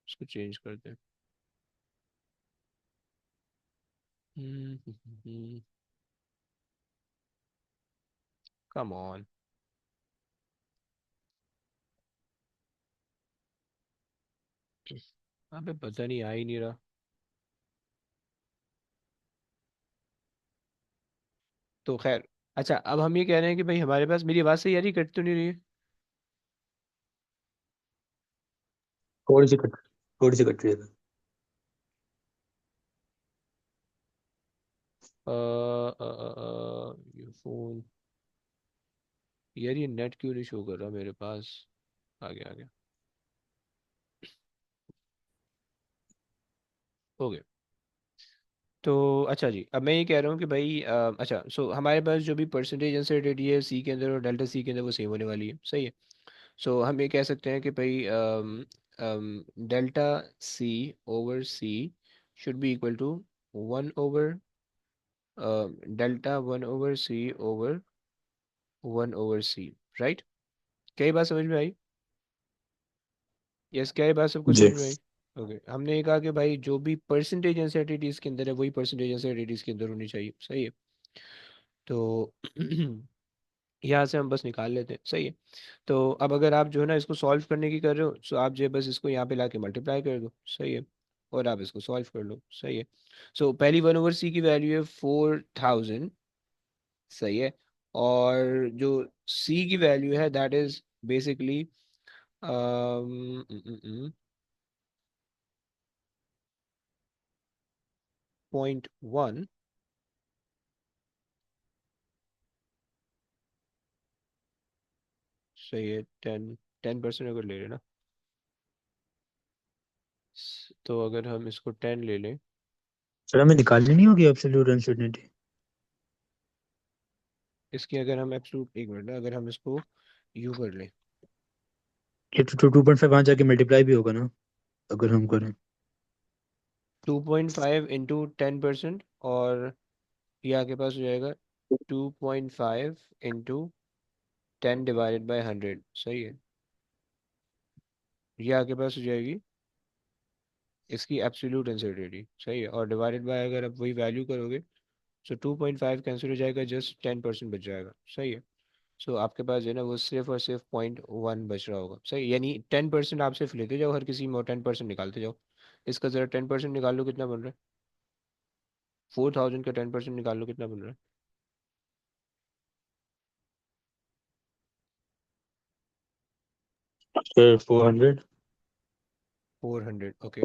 इसको चेंज कर दें। कम ऑन, अबे पता नहीं, आ ही नहीं रहा। तो खैर, अच्छा अब हम ये कह रहे हैं कि भाई हमारे पास, मेरी आवाज़ सही आ रही, कट तो नहीं रही है? थोड़ी सी कट थोड़ी सी कट रही है। ये फोन, यार ये नेट क्यों नहीं शो कर रहा मेरे पास? आ गया आ गया, हो गया। तो अच्छा जी, अब मैं ये कह रहा हूँ कि भाई अच्छा, सो हमारे पास जो भी परसेंटेज अनसर्टेनिटी है सी के अंदर और डेल्टा सी के अंदर, वो सेम होने वाली है। सही है। सो हम ये कह सकते हैं कि भाई delta C over C should be equal to 1/, delta 1/c over 1/c, right? क्या ये बात समझ में आई? यस, क्या ये बात सबको जी। समझ में आई? ओके, हमने ये कहा कि भाई जो भी परसेंटेज अनसर्टेनिटीज के अंदर है, वही परसेंटेज अनसर्टेनिटीज के अंदर होनी चाहिए। सही है। तो यहाँ से हम बस निकाल लेते हैं। सही है। तो अब अगर आप जो है ना इसको सॉल्व करने की कर रहे हो, तो आप जो है बस इसको यहाँ पे लाके मल्टीप्लाई कर दो। सही है। और आप इसको सॉल्व कर लो। सही है। सो पहली 1/c की वैल्यू है 4000। सही है। और जो c की वैल्यू है दैट इज बेसिकली 0.1। सही है। 10% अगर ले लें ना, तो अगर हम इसको 10 ले लें, सर हमें निकालनी नहीं होगी एब्सोल्यूट अनसर्टेनिटी? इसकी अगर हम एब्सोल्यूट, एक मिनट ना, अगर हम इसको यू कर लें, ये तो 2.5 वहां जाके मल्टीप्लाई भी होगा ना, अगर हम करें? 2.5 इंटू 10%, और ये आपके पास हो जाएगा 2.5 इंटू 10 डिवाइडेड बाई 100। सही है। ये आपके पास हो जाएगी इसकी एब्सोल्यूट अनसर्टेनिटी। सही है। और डिवाइडेड बाय, अगर आप वही वैल्यू करोगे, सो 2.5 कैंसिल हो जाएगा, जस्ट 10% बच जाएगा। सही है। सो आपके पास जो है ना वो सिर्फ और सिर्फ 0.1 बच रहा होगा। सही, यानी 10% आप सिर्फ लेते जाओ, हर किसी में 10% निकालते जाओ। इसका ज़रा 10% निकाल लो, कितना बन रहा है? 4000 का 10% निकाल लो, कितना बन रहा है? सर 400। 400, ओके।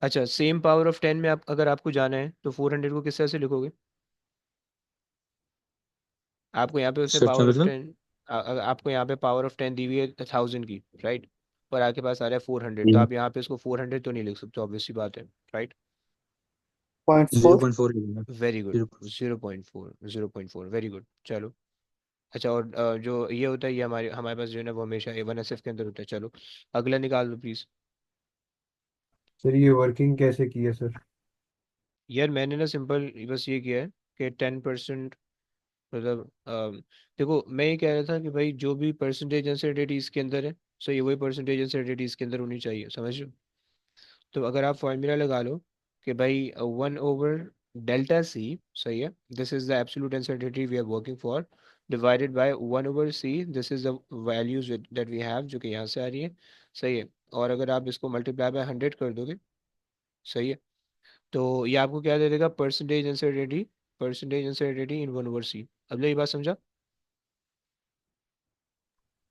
अच्छा, सेम पावर ऑफ 10 में आप, अगर आपको जाना है तो 400 को किस तरह से लिखोगे? आपको यहाँ पे उसने सर क्या पावर ऑफ मतलब? 10, आपको यहाँ पे पावर ऑफ 10 दी हुई है 1000 की, राइट? और आपके पास आ रहा है 400, तो जी। आप यहाँ पे इसको 400 तो नहीं लिख सकते, ऑब्वियस सी बात है, राइट? 0.4। 0.4 लेंगे। Very good. 0। 0.4, 0.4, वेरी गुड, चलो। अच्छा, और जो ये होता है, ये हमारे हमारे पास जो है ना वो हमेशा A1SF के अंदर होता है। चलो, अगला निकाल दो प्लीज। सर ये वर्किंग कैसे की है सर? यार मैंने ना सिंपल बस ये किया है कि 10%, मतलब देखो, मैं ये कह रहा था कि भाई जो भी परसेंटेज अनसर्टेनिटी इसके अंदर है, सो ये वही परसेंटेज अनसर्टेनिटी इसके अंदर होनी चाहिए, समझ रहे हो? तो अगर आप फॉर्मूला लगा लो कि भाई 1/डेल्टा सी, सही है, this is the absolute uncertainty we are working for, divided by 1/c, this is the values that we have, जो कि यहाँ से आ रही है। सही है। और अगर आप इसको मल्टीप्लाई बाय 100 कर दोगे, सही है, तो ये आपको क्या दे देगा? परसेंटेज अनसर्टेनिटी, परसेंटेज अनसर्टेनिटी इन 1/c। अब ये बात समझा?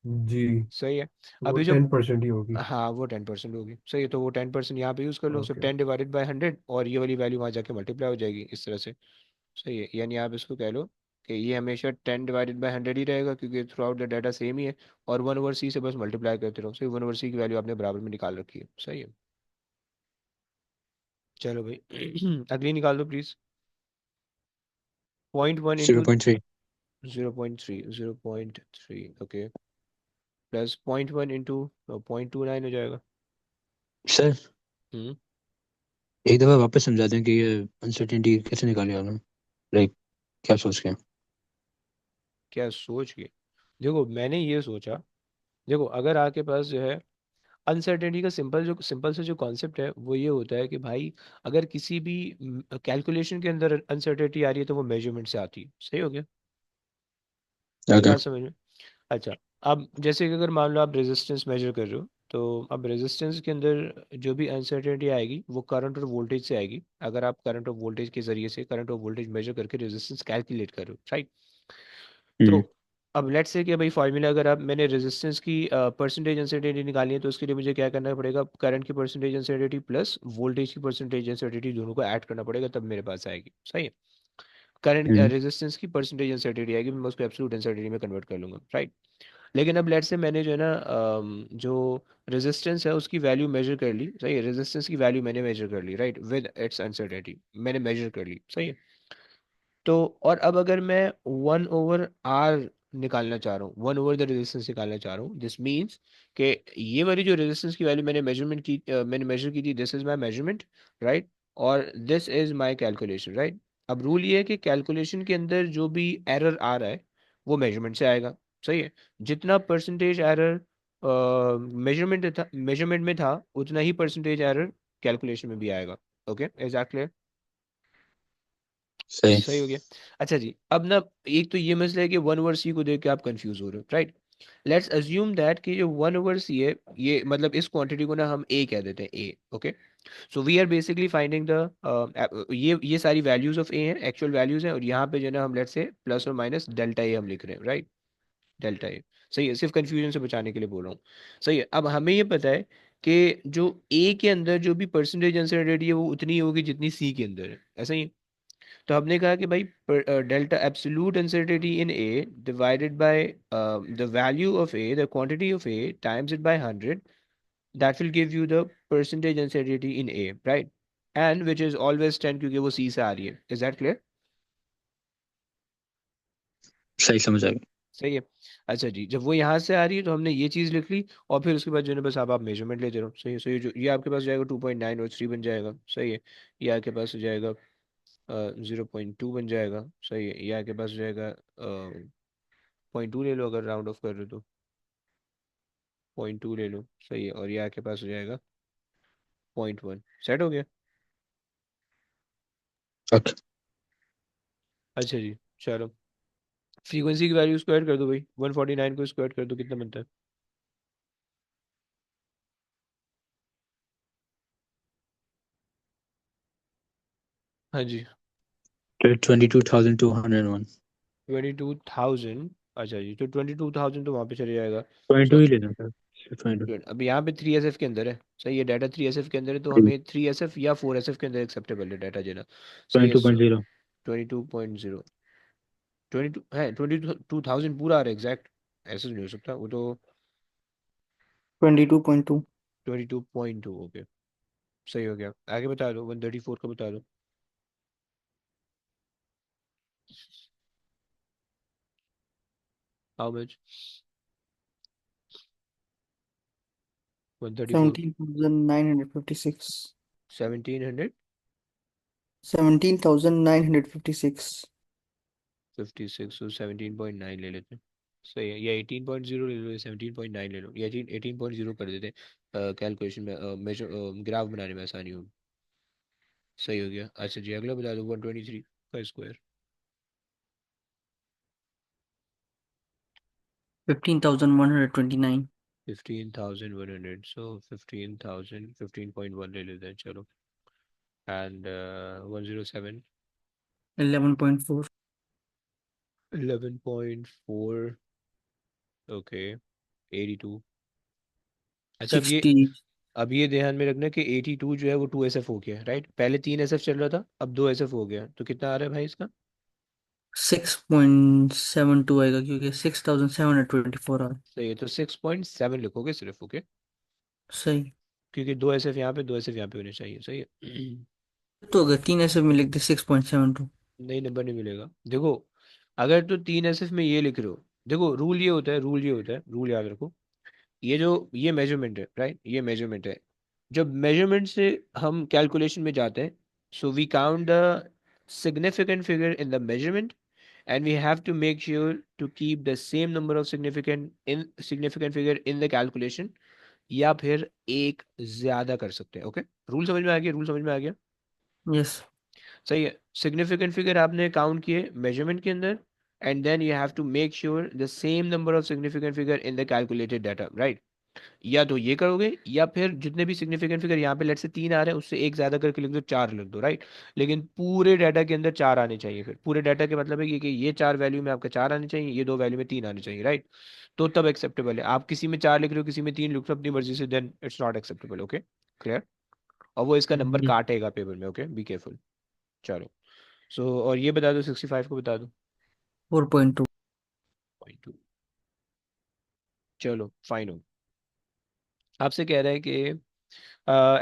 जी। सही है। वो अभी जो, 10% ही होगी। हाँ वो 10% होगी। सही है, तो वो 10% यहाँ पे यूज़ कर लो, सो ओके। 10/100, और ये वाली वैल्यू वहाँ जाके मल्टीप्लाई हो जाएगी इस तरह से। सही है, यानी आप इसको कह लो कि ये हमेशा 10/100 ही रहेगा, क्योंकि throughout the data same ही है। और 1/c से बस मल्टीप्लाई करते रहो। सही, 1/c की वैल्यू आपने बराबर में निकाल रखी है। सही है। चलो भाई, अगली निकाल दो please. 0.1 zero into point three 0.3 okay, plus 0.1 into 0.29 हो जाएगा। सर हम्म एक दफा वापस समझा दें कि ये अनसर्टेनिटी कैसे निकाली आपने, लाइक क्या सोच के? क्या सोच के? देखो मैंने ये सोचा, देखो अगर आपके पास जो है अनसर्टेनिटी का सिंपल से जो कॉन्सेप्ट है वो ये होता है कि भाई अगर किसी भी कैलकुलेशन के अंदर अनसर्टेनिटी आ रही है तो वो मेजरमेंट से आती है। सही हो गया? आई ओके। बात समझ में? अच्छा, अब जैसे कि अगर मान लो आप रेजिस्टेंस मेजर कर रहे हो, तो अब रेजिस्टेंस के अंदर जो भी अनसर्टेनिटी आएगी वो करंट और वोल्टेज से आएगी। अगर आप करंट और वोल्टेज के जरिए से करंट और वोल्टेज मेजर करके रेजिस्टेंस कैलकुलेट कर रहे हो, राइट? तो हम्म। अब लेट्स से कि भाई फार्मूला अगर आप मैंने रेजिस्टेंस की परसेंटेज अनसर्टेनिटी निकाली है तो उसके लिए मुझे क्या करना पड़ेगा, करंट की परसेंटेज अनसर्टेनिटी प्लस वोल्टेज की परसेंटेज अनसर्टेनिटी दोनों को ऐड करना पड़ेगा, तब मेरे पास आएगी। सही है? करंट हम्म। रेजिस्टेंस की परसेंटेज अनसर्टेनिटी आएगी, मैं उसको एब्सोल्यूट अनसर्टेनिटी में कन्वर्ट कर लूंगा, राइट? लेकिन अब लेट्स से मैंने जो है ना जो रेजिस्टेंस है उसकी वैल्यू मेजर कर ली। सही है? रेजिस्टेंस की वैल्यू मैंने मेजर कर ली, राइट, विद इट्स अनसर्टेनिटी मैंने मेजर कर ली। सही है? तो और अब अगर मैं 1/R निकालना चाह रहा हूँ, 1/द रेजिस्टेंस निकालना चाह रहा हूँ, दिस मीन्स कि ये वाली जो रेजिस्टेंस की वैल्यू मैंने मेजरमेंट की मैंने मेजर की थी, this is my measurement, right? और this is my calculation, right? अब रूल ये है कि कैलकुलेशन के अंदर जो भी एरर आ रहा है वो मेजरमेंट से आएगा। सही है? जितना परसेंटेज एरर मेजरमेंट में था उतना ही परसेंटेज एरर कैलकुलेशन में भी आएगा। Okay, exactly. सही। सही हो गया। अच्छा जी, अब ना एक तो ये मसला है कि 1/C को देख के आप कंफ्यूज हो रहे हो, राइट? लेट्स अज्यूम दैट कि जो 1/C है, ये मतलब इस क्वांटिटी को ना हम ए कह देते हैं, A. Okay, so we are basically finding the ये सारी वैल्यूज ऑफ ए हैं, एक्चुअल वैल्यूज हैं, और यहाँ पे जो है ना हम लेट्स से प्लस और माइनस डेल्टा ए हम लिख रहे हैं, राइट? Delta A. सही है? सिर्फ कंफ्यूजन से बचाने के लिए बोल रहा हूँ। सही है? अब हमें ये पता है कि जो ए के अंदर जो भी परसेंटेज अनसर्टेनिटी है वो उतनी ही होगी जितनी सी के अंदर है। ऐसा ही? तो हमने कहा कि भाई delta absolute uncertainty in A divided by the value of A, the quantity of A times it by 100, that will give you the percentage uncertainty in A, right? And which is always 10 क्योंकि वो सी से आ रही है। Is that clear? सही समझ आ गया। सही है? अच्छा जी, जब वो यहाँ से आ रही है तो हमने ये चीज़ लिख ली, और फिर उसके बाद जो है ना बस आप मेजरमेंट लेते रहो। सही है? सो ये जो ये आपके पास हो जाएगा 2.9 और 3 बन जाएगा। सही है? ये आपके पास हो जाएगा 0.2 बन जाएगा। सही है? ये आपके पास हो जाएगा 0.2 ले लो, अगर राउंड ऑफ कर रहे हो तो 0.2 ले लो। सही है? और ये आपके पास हो जाएगा 0.1। सेट हो गया? ओके। अच्छा जी, चलो फ्रीक्वेंसी की वैल्यू स्क्वायर कर दो भाई, 149 को स्क्वायर कर दो, कितना बनता है? हाँ जी, 22,201। 22,000। अच्छा जी, तो 22,000 तो वहाँ पे चले जाएगा। 22 सो ही लेना सर, 22। अब यहाँ पे 3SF के अंदर है। सही है? डाटा 3SF के अंदर है, तो हमें 3SF या 4SF के अंदर एक्सेप्टेबल है डाटा देना। सही है? 22.0। 22.0, 22 है, 22,000 पूरा आ रहा है एग्जैक्ट? ऐसे तो नहीं हो सकता वो तो। 22.2। 22.2, ओके। सही हो गया, आगे बता दो, 134 का बता दो। How much? 134, 17,956। 1756। 17,956। तो 17.9 ले लेते हैं। सही है? या 18.0 ले लो या 17.9 ले लो, या 18.0 कर देते हैं, कैलकुलेशन में मेजर ग्राफ बनाने में आसानी होगी। सही हो गया। अच्छा जी, अगला बता दो, 123 का स्क्वायर। 15,129। 15,100, सो 15,000, 15.1 ले लेते हैं, चलो। एंड 107। 11.4। 11.4, ओके। 82। अच्छा, 60। अब ये ध्यान में रखना कि 82 जो है वो 2SF हो गया, राइट? पहले 3SF चल रहा था, अब 2SF हो गया, तो कितना आ रहा है भाई इसका? 6.72 आएगा क्योंकि 6,724 आ। सही है, तो 6.7 लिखोगे सिर्फ। ओके, सही। क्योंकि 2SF यहाँ पे, 2SF यहाँ पे होने चाहिए। सही है? तो अगर तीन ऐसे में लिख दे 6.72। नहीं, नंबर नहीं मिलेगा। देखो, अगर तो 3 SF में ये लिख रहे हो, देखो रूल ये होता है, रूल ये होता है, रूल याद रखो। ये मेजरमेंट है, राइट, ये मेजरमेंट है। जब मेजरमेंट से हम कैलकुलेशन में जाते हैं, so we count the significant figure in the measurement, and we have to make sure to keep the same number of significant figure in the calculation, या फिर एक ज्यादा कर सकते हैं। ओके, रूल समझ में आ गया, रूल समझ में आ गया। यस। सही है। सिग्निफिकेंट फिगर आपने काउंट किए मेजरमेंट के अंदर, and then you have to make sure the same number of significant figure in the calculated data, right. या तो ये करोगे, या फिर जितने भी सिग्निफिकेंट फिगर यहाँ पे लेट से 3 आ रहे हैं, उससे एक ज्यादा करके लिख दो, 4 लिख दो, राइट। लेकिन पूरे डाटा के अंदर 4 आने चाहिए। फिर पूरे डाटा के मतलब है कि ये 4 वैल्यू में आपका 4 आने चाहिए, ये 2 वैल्यू में 3 आने चाहिए, राइट। तो तब एक्सेप्टेबल है। आप किसी में 4 लिख रहे हो, किसी में 3 लिख रहे हो अपनी मर्जी से, then it's not acceptable. Okay, clear. और वो इसका नंबर हम्म, काटेगा पेपर में। Okay, be careful. चलो, सो और ये बता दो, 65 को बता दो। 4.2। 0.2। चलो फाइन हो। आपसे कह रहा है कि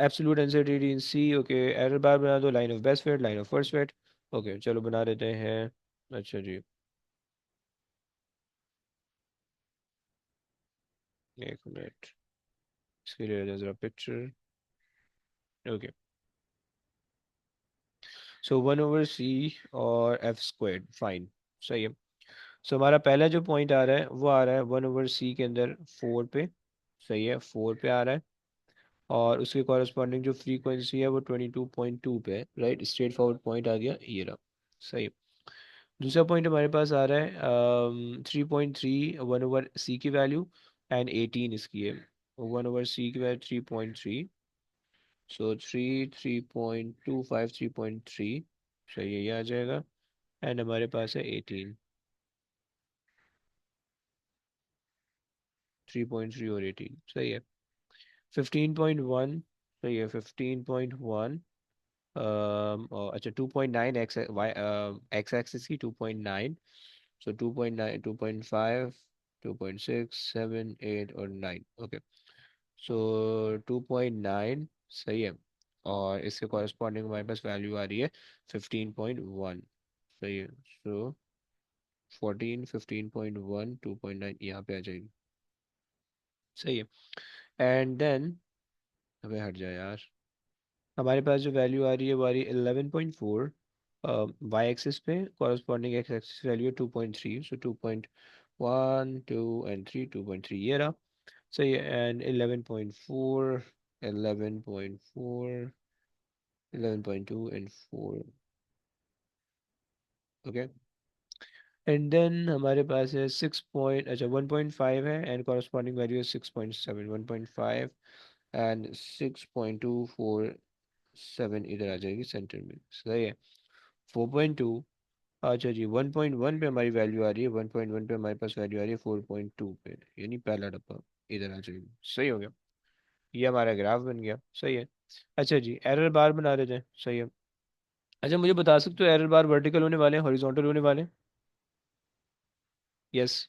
absolute uncertainty in C. Okay, error bar बना दो, line of best fit, line of first fit. Okay, चलो बना देते हैं। अच्छा जी, एक मिनट, इसके लिए जरा पिक्चर। ओके, सो 1/c और f², फाइन, सही है। सो हमारा पहला जो पॉइंट आ रहा है वो आ रहा है 1/c के अंदर 4 पे। सही है, 4 पे आ रहा है। और उसके कॉरस्पॉन्डिंग जो फ्रीक्वेंसी है वो 22.2 पे है, राइट। स्ट्रेट फॉरवर्ड पॉइंट आ गया, ये रहा। सही है। दूसरा पॉइंट हमारे पास आ रहा है 3.3 1/c की वैल्यू, एंड 18 इसकी है। 1/c की वैल्यू 3.3, सो 3.25 3.3, सही है, ये आ जाएगा। एंड हमारे पास है 18, 3.3 और 18, सही है। 15.1, सही है, 15.1। और अच्छा, 2.9 एक्स वाई एक्स एक्सिस की 2.9। सो 2.9, 2.5, 2.6, 7, 8 और 9। ओके, सो 2.9, सही है। और इसके कॉरस्पॉन्डिंग हमारे पास वैल्यू आ रही है 15.1, सही है। सो 15.1 2.9 यहाँ पे आ जाएगी, सही है। एंड देन, हमें हट जाए यार, हमारे पास जो वैल्यू आ रही है वो आ रही है 11.4 वाई एक्सिस पे। कॉरस्पॉन्डिंग एक्स एक्सिस वैल्यू है 2.3, सो 2.1 2 एंड 3, 2.3 ये रहा, सही है। And 11.4, 11.4, 11.2 and 4। Okay, and then हमारे पास है 6 पॉइंट, अच्छा 1.5 है, एंड कॉरस्पॉन्डिंग वैल्यू है 6.7, 1.5 एंड 6.247 इधर आ जाएगी सेंटर में, सही है। 4.2, अच्छा जी, 1.1 पे हमारी वैल्यू आ रही है, 1.1 पे हमारे पास वैल्यू आ रही है 4.2 पे, यानी पहला डब्बा इधर आ जाएगी, सही हो गया। ये हमारा ग्राफ बन गया, सही है। अच्छा जी, एरर बार बना देते हैं, सही है। अच्छा, मुझे बता सकते हो एरर बार वर्टिकल होने वाले हैं, हॉरिजॉन्टल होने वाले हैं? यस,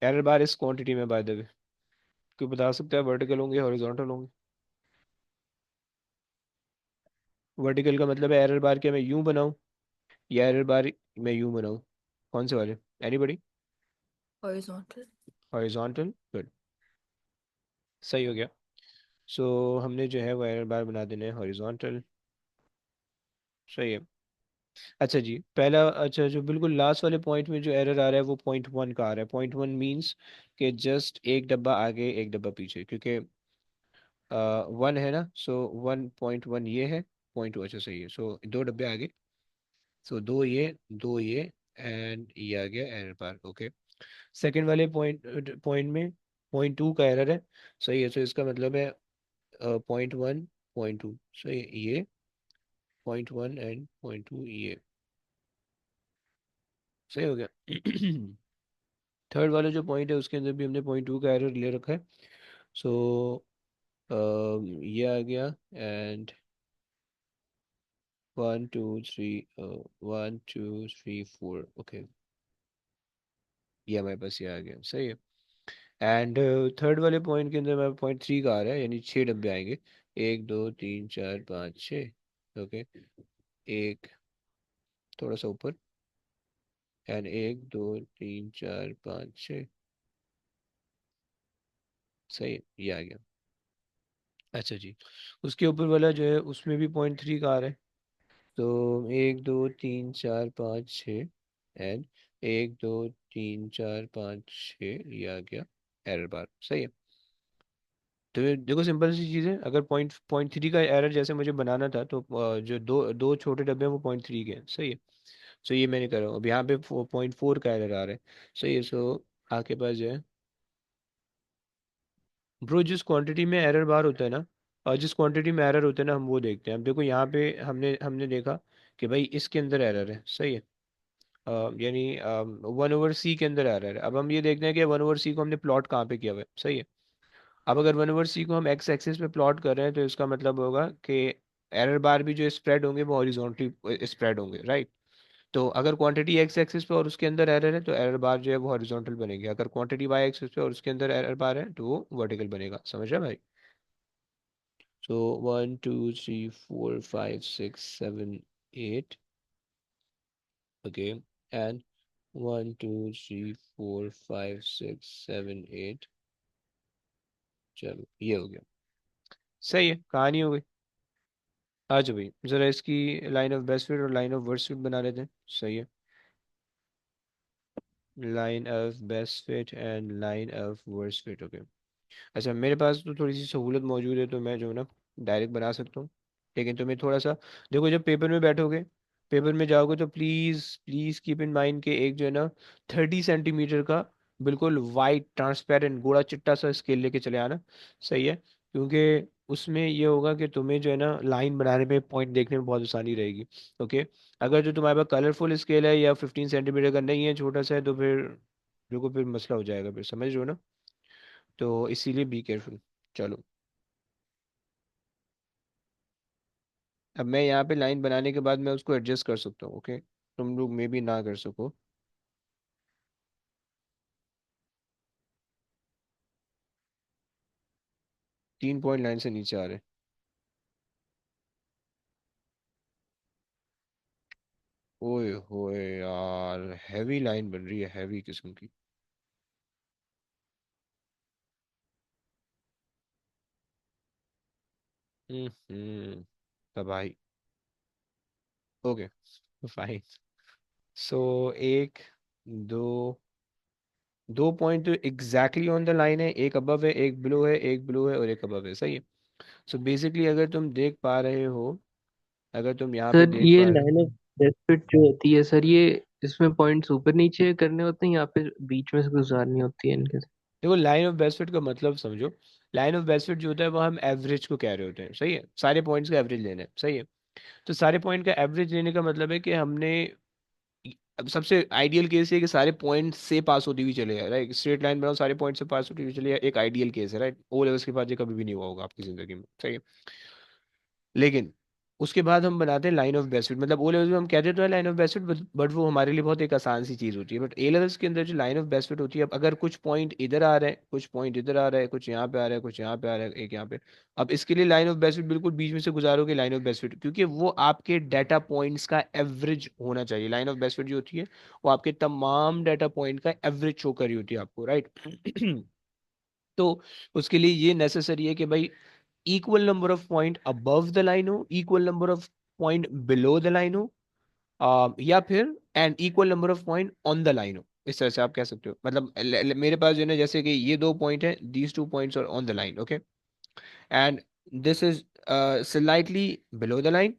एरर बार इस क्वांटिटी में, बाय द वे। कोई बता सकता है वर्टिकल होंगे, हॉरिजॉन्टल होंगे? वर्टिकल का मतलब है एरर बार के मैं यूं बनाऊं, या एरर बार मैं यूं बनाऊं? कौन से वाले, एनीबडी? हॉरिजॉन्टल। हॉरिजॉन्टल, गुड, सही हो गया। सो हमने जो है वो एरर बार बना देने हैं हॉरिजॉन्टल, सही है। अच्छा जी, पहला, अच्छा जो बिल्कुल लास्ट वाले पॉइंट में जो एरर आ रहा है वो .1 का आ रहा है। .1 मीन्स कि जस्ट एक डब्बा आगे एक डब्बा पीछे, क्योंकि 1 है ना, सो 1.1 ये है, .2, अच्छा सही है। सो 2 डब्बे आगे, सो 2 ये, 2 ये, एंड ये आ गया एरर बार। ओके, सेकंड वाले पॉइंट पॉइंट में .2 का एरर है, सही है। सो इसका मतलब है .1 .2, सही है, ये .1 एंड .2 ये, सही हो गया। थर्ड वाला जो पॉइंट है उसके अंदर भी हमने .2 का एरर ले रखा है। सो ये आ गया, एंड 1 2 3, 1 2 3 4, ओके, ये हमारे पास ये आ गया, सही है। एंड थर्ड वाले पॉइंट के अंदर हमारे .3 का आ रहा है, यानी 6 डब्बे आएंगे, 1 2 3 4 5 6। ओके, 1 थोड़ा सा ऊपर, एंड 1 2 3 4 5 6। सही है, ये आ गया। अच्छा जी, उसके ऊपर वाला जो है उसमें भी 0.3 का आ रहा है। तो 1 2 3 4 5 6, एंड 1 2 3 4 5 6, ये आ गया एरर बार। सही है। तो ये देखो सिंपल सी चीज़ है, अगर पॉइंट पॉइंट थ्री का एरर जैसे मुझे बनाना था, तो जो दो दो छोटे डब्बे हैं वो 0.3 के हैं। सही है। सो ये मैंने करा, अब यहाँ पे 0.4 का एरर आ रहा है। सही है। सो आपके पास जो है ब्रो, जिस क्वांटिटी में एरर बार होता है ना, और जिस क्वांटिटी में एरर होता है ना, हम वो देखते हैं। अब देखो यहाँ पे हमने हमने देखा कि भाई इसके अंदर एरर है। सही है। यानी 1/c के अंदर एरर है। अब हम ये देखते हैं कि 1/c को हमने प्लॉट कहाँ पे किया हुआ है। सही है। अब अगर 1/c को हम एक्स एक्सिस पे प्लॉट कर रहे हैं, तो इसका मतलब होगा कि एरर बार भी जो स्प्रेड होंगे वो हॉरिजॉन्टली स्प्रेड होंगे, राइट। तो अगर क्वांटिटी एक्स एक्सिस पे और उसके अंदर एरर है, तो एरर बार जो है वो हॉरिजॉन्टल बनेगी। अगर क्वांटिटी वाई एक्सिस पे और उसके अंदर एरर बार है, तो वो वर्टिकल बनेगा। समझ रहे भाई? सो 1 2 3 4 5 6 7 8, ओके, एंड 1 2 3 4 5 6 7 8। चलो ये हो गया। सही है, कहानी हो गई। आ जाओ भाई, जरा इसकी लाइन ऑफ बेस्ट फिट और लाइन ऑफ वर्स्ट फिट बना लेते हैं। सही है। Line of best fit and line of worst fit, okay. अच्छा, मेरे पास तो थोड़ी सी सहूलत मौजूद है, तो मैं जो है ना डायरेक्ट बना सकता हूँ। लेकिन तुम्हें थोड़ा सा, देखो जब पेपर में बैठोगे, पेपर में जाओगे, तो please please keep in mind के एक जो है ना 30 सेंटीमीटर का बिल्कुल वाइट ट्रांसपेरेंट गोला चिट्टा सा स्केल लेके चले आना। सही है। क्योंकि उसमें ये होगा कि तुम्हें जो है ना लाइन बनाने में, पॉइंट देखने में बहुत आसानी रहेगी। ओके। अगर जो तुम्हारे पास कलरफुल स्केल है या 15 सेंटीमीटर का नहीं है, छोटा सा है, तो फिर देखो फिर मसला हो जाएगा, फिर समझ रहे हो ना। तो इसीलिए बी केयरफुल। चलो, अब मैं यहाँ पे लाइन बनाने के बाद मैं उसको एडजस्ट कर सकता हूँ। ओके, तुम लोग मे भी ना कर सको। 3 पॉइंट लाइन से नीचे आ रहे हैं। ओए होए यार, हैवी लाइन बन रही है, हैवी किस्म की। तबाही। Okay, fine. सो एक, दो, 2 पॉइंट तो एग्जैक्टली ऑन द लाइन है। एक अबव है, एक बिलो है, एक बिलो है और एक अबव है। सही है। सो बेसिकली अगर तुम देख पा रहे हो, अगर तुम यहाँ पे सर देख ये पा रहे हो, लाइन ऑफ बेनिफिट जो होती है सर, ये इसमें पॉइंट्स ऊपर नीचे करने होते हैं या फिर बीच में से गुजारनी होती है इनके? देखो लाइन ऑफ बेस्ट फिट का मतलब समझो। लाइन ऑफ बेस्ट फिट जो होता है वो हम एवरेज को कह रहे होते हैं। सही है, सारे पॉइंट्स का एवरेज लेना है। सही है। तो सारे पॉइंट का एवरेज लेने का मतलब है कि हमने, अब सबसे आइडियल केस है कि सारे पॉइंट से पास होती हुई चले जाए, राइट। स्ट्रेट लाइन बनाओ, सारे पॉइंट से पास होती हुई चले जाए, एक आइडियल केस है, राइट। ओ लेवल्स के बाद ये कभी भी नहीं हुआ होगा आपकी जिंदगी में। सही है। लेकिन उसके बाद हम बनाते हैं लाइन ऑफ बेस्ट फिट। मतलब ओ लेवल्स में हम कहते तो है line of best fit, but वो हमारे लिए बहुत एक आसान सी चीज़ होती है। बट ए लेवल्स के अंदर जो लाइन ऑफ बेस्ट फिट होती है, अब अगर कुछ पॉइंट इधर आ रहे हैं, कुछ पॉइंट इधर आ रहा है, कुछ यहाँ पे आ रहा है, कुछ यहाँ पे आ रहा है, एक यहाँ पे, अब इसके लिए लाइन ऑफ बेस्ट फिट बिल्कुल बीच में से गुजारोगे लाइन ऑफ बेस्ट फिट, क्योंकि वो आपके डाटा पॉइंट्स का एवरेज होना चाहिए। लाइन ऑफ बेस्ट फिट जो होती है वो आपके तमाम डाटा पॉइंट का एवरेज शो कर रही होती है आपको, राइट। तो उसके लिए ये नेसेसरी है कि भाई equal number of point above the line हो, equal number of point below the line हो, या फिर and equal number of point on the line हो। इस तरह से आप कह सकते हो। मतलब मेरे पास जो है ना, जैसे कि ये 2 पॉइंट है, these 2 points are on the line, okay, and this is slightly below the line,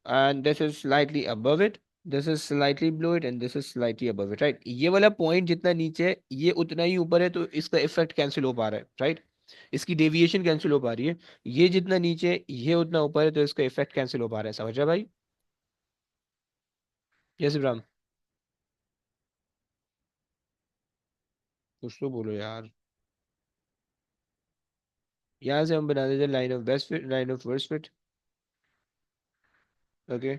and this is slightly above it, this is slightly below it, and this is slightly above it, right. ये वाला point जितना नीचे है ये उतना ही ऊपर है, तो इसका इफेक्ट कैंसिल हो पा रहा है, राइट। इसकी डेविएशन कैंसिल हो पा रही है। ये जितना नीचे है ये उतना ऊपर है, तो इसका इफेक्ट कैंसिल हो पा रहा है। समझ रहा है भाई? यस इब्राहिम, कुछ तो बोलो यार। यहाँ से हम बना देते हैं line of best fit, line of worst fit, okay.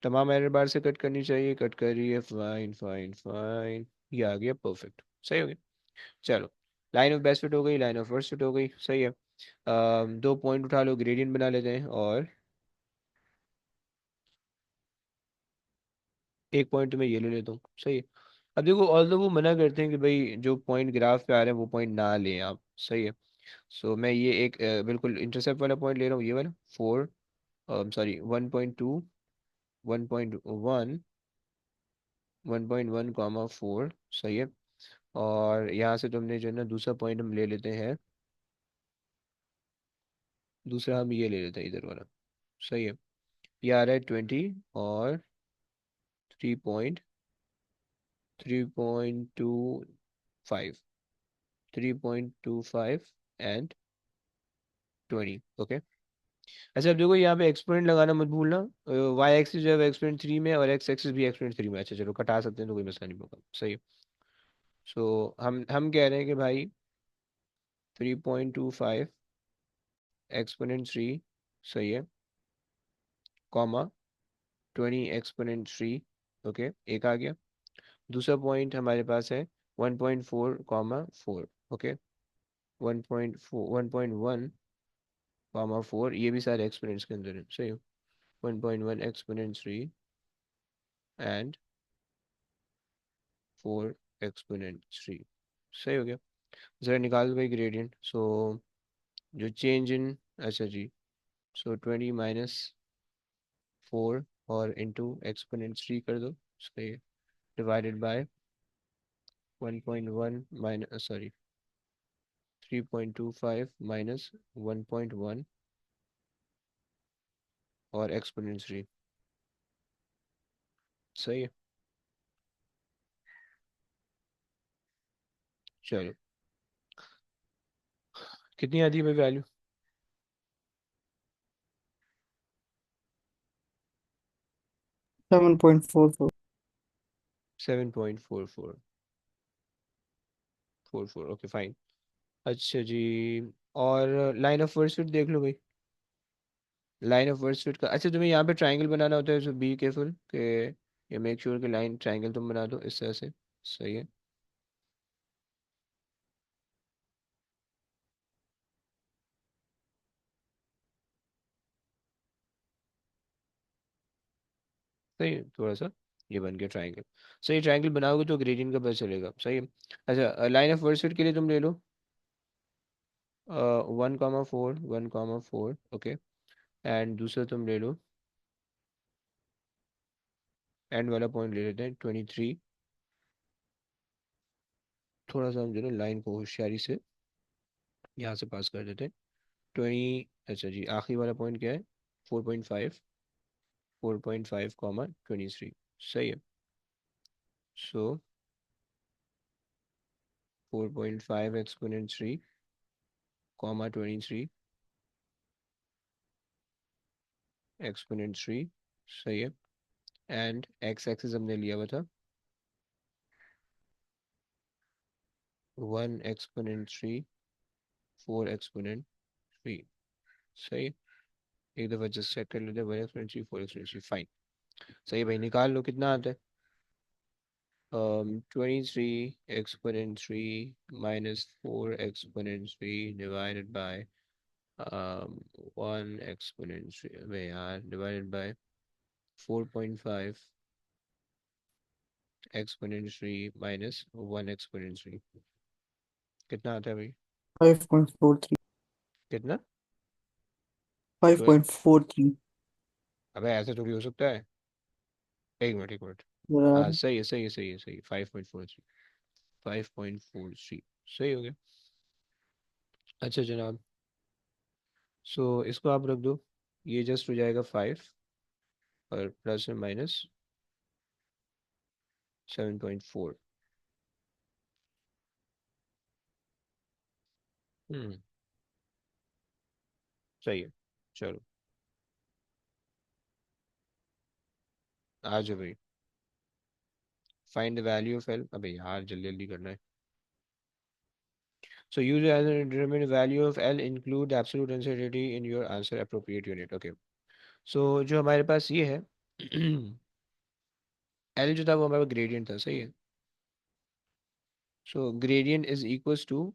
तमाम एरर बार से कट करनी चाहिए, कट कर रही है, फाइन फाइन फाइन। ये आ गया परफेक्ट। सही हो गया। चलो, लाइन ऑफ बेस्ट फिट हो गई, लाइन ऑफ वर्स्ट फिट हो गई। सही है। 2 पॉइंट उठा लो, ग्रेडियंट बना लेते हैं, और एक पॉइंट तो मैं ये ले लेता हूँ, सही है। अब देखो ऑल वो मना करते हैं कि भाई जो पॉइंट ग्राफ पे आ रहे हैं वो पॉइंट ना लें आप, सही है। सो मैं ये एक बिल्कुल इंटरसेप्ट वाला पॉइंट ले रहा हूँ, ये वाला 4, सॉरी 1.2, 1.1, 1.1, 4, सही है। और यहाँ से तुमने जो है ना दूसरा पॉइंट हम ले लेते हैं, दूसरा हम ये ले लेते हैं इधर वाला, सही है। ये आ रहा है 20 और 3.25, 3.25 एंड 20, ओके। अच्छा अब देखो यहाँ पे एक्सपोनेंट लगाना मत भूलना। वाई एक्सिस जो है एक्सपोनेंट 3 में और एक्स एक्सिस भी एक्सपोनेंट 3 में। अच्छा चलो कटा सकते हैं तो कोई मसला नहीं होगा, सही है। सो हम कह रहे हैं कि भाई 3.25 एक्सपोनेंट 3, सही है, कॉमा 20 एक्सपोनेंट 3, ओके, एक आ गया। दूसरा पॉइंट हमारे पास है 1.4, 4, ओके, 1.4, 1.1, 4, ये भी सारे एक्सपोनेंट्स के अंदर है, सही है। 1.1 एक्सपोनेंट 3 एंड 4 एक्सपोनेंट 3, सही हो गया। ज़रा निकाल दो भाई ग्रेडियंट। सो जो चेंज इन, अच्छा जी, सो 20 - 4 और इंटू एक्सपोनेंट 3 कर दो, सही है, divided by 1.1 minus, sorry 3.25 minus 1.1 और एक्सपोनेंट 3, सही है। चलो कितनी आती है भाई वैल्यू? 7.44। 7.4444, okay fine. अच्छा जी, और लाइन ऑफ वर्सविथ देख लो भाई। लाइन ऑफ वर्सविथ का, अच्छा तुम्हें यहाँ पे ट्राइंगल बनाना होता है, सो बी केयरफुल कि ये मेक श्योर कि लाइन ट्राइंगल तुम बना दो इस तरह से, सही है। सही है, थोड़ा सा ये बन गया ट्राइंगल। सही, ट्राइंगल बनाओगे तो ग्रेडियंट का पता चलेगा, सही है। अच्छा लाइन ऑफ वर्सविथ के लिए तुम ले लो 1,4, 1,4, ओके। एंड दूसरा तुम ले लो एंड वाला पॉइंट ले लेते हैं 23। थोड़ा सा हम जो है ना लाइन को होशियारी से यहाँ से पास कर देते हैं 20। अच्छा जी आखिरी वाला पॉइंट क्या है? 4.5, 4.5, 23, सही है। सो 4.5 एक्सपोनेंट 3, 23 एक्सपोनेंट 3, सही है। एंड एक्स एक्सिस हमने लिया हुआ था 1 एक्सपोनेंट 3, 4 एक्सपोनेंट 3, सही है। एक दफ़ा जस्ट चेक कर लेते हैं, 1 एक्सपोनेंट 3, 4 एक्सपोनेंट 3, फाइन। सही है भाई, निकाल लो कितना आता है। 23 exponent 3 minus 4 exponent 3 divided by 1 exponent 3, अबे यार, divided by 4.5 exponent 3 minus 1 exponent 3, कितना आता है भाई? 5.43। कितना? तो 5.43। अबे ऐसे थोड़ी हो सकता है, एक मिनट एक मिनट। हाँ यार सही है, सही है, सही है, सही है, 5.43, 5.43, सही हो गया। अच्छा जनाब, सो इसको आप रख दो, ये जस्ट हो जाएगा 5 और प्लस में माइनस 7.4। हम्म, सही है। चलो आ जाओ भाई, find the value of L, अबे यार जल्दी जल्दी करना है। So use as a determine value of L, include absolute uncertainty in your answer appropriate unit, okay। So जो हमारे पास ये है L जो था वो हमारा ग्रेडियंट था, सही है। So gradient is equals to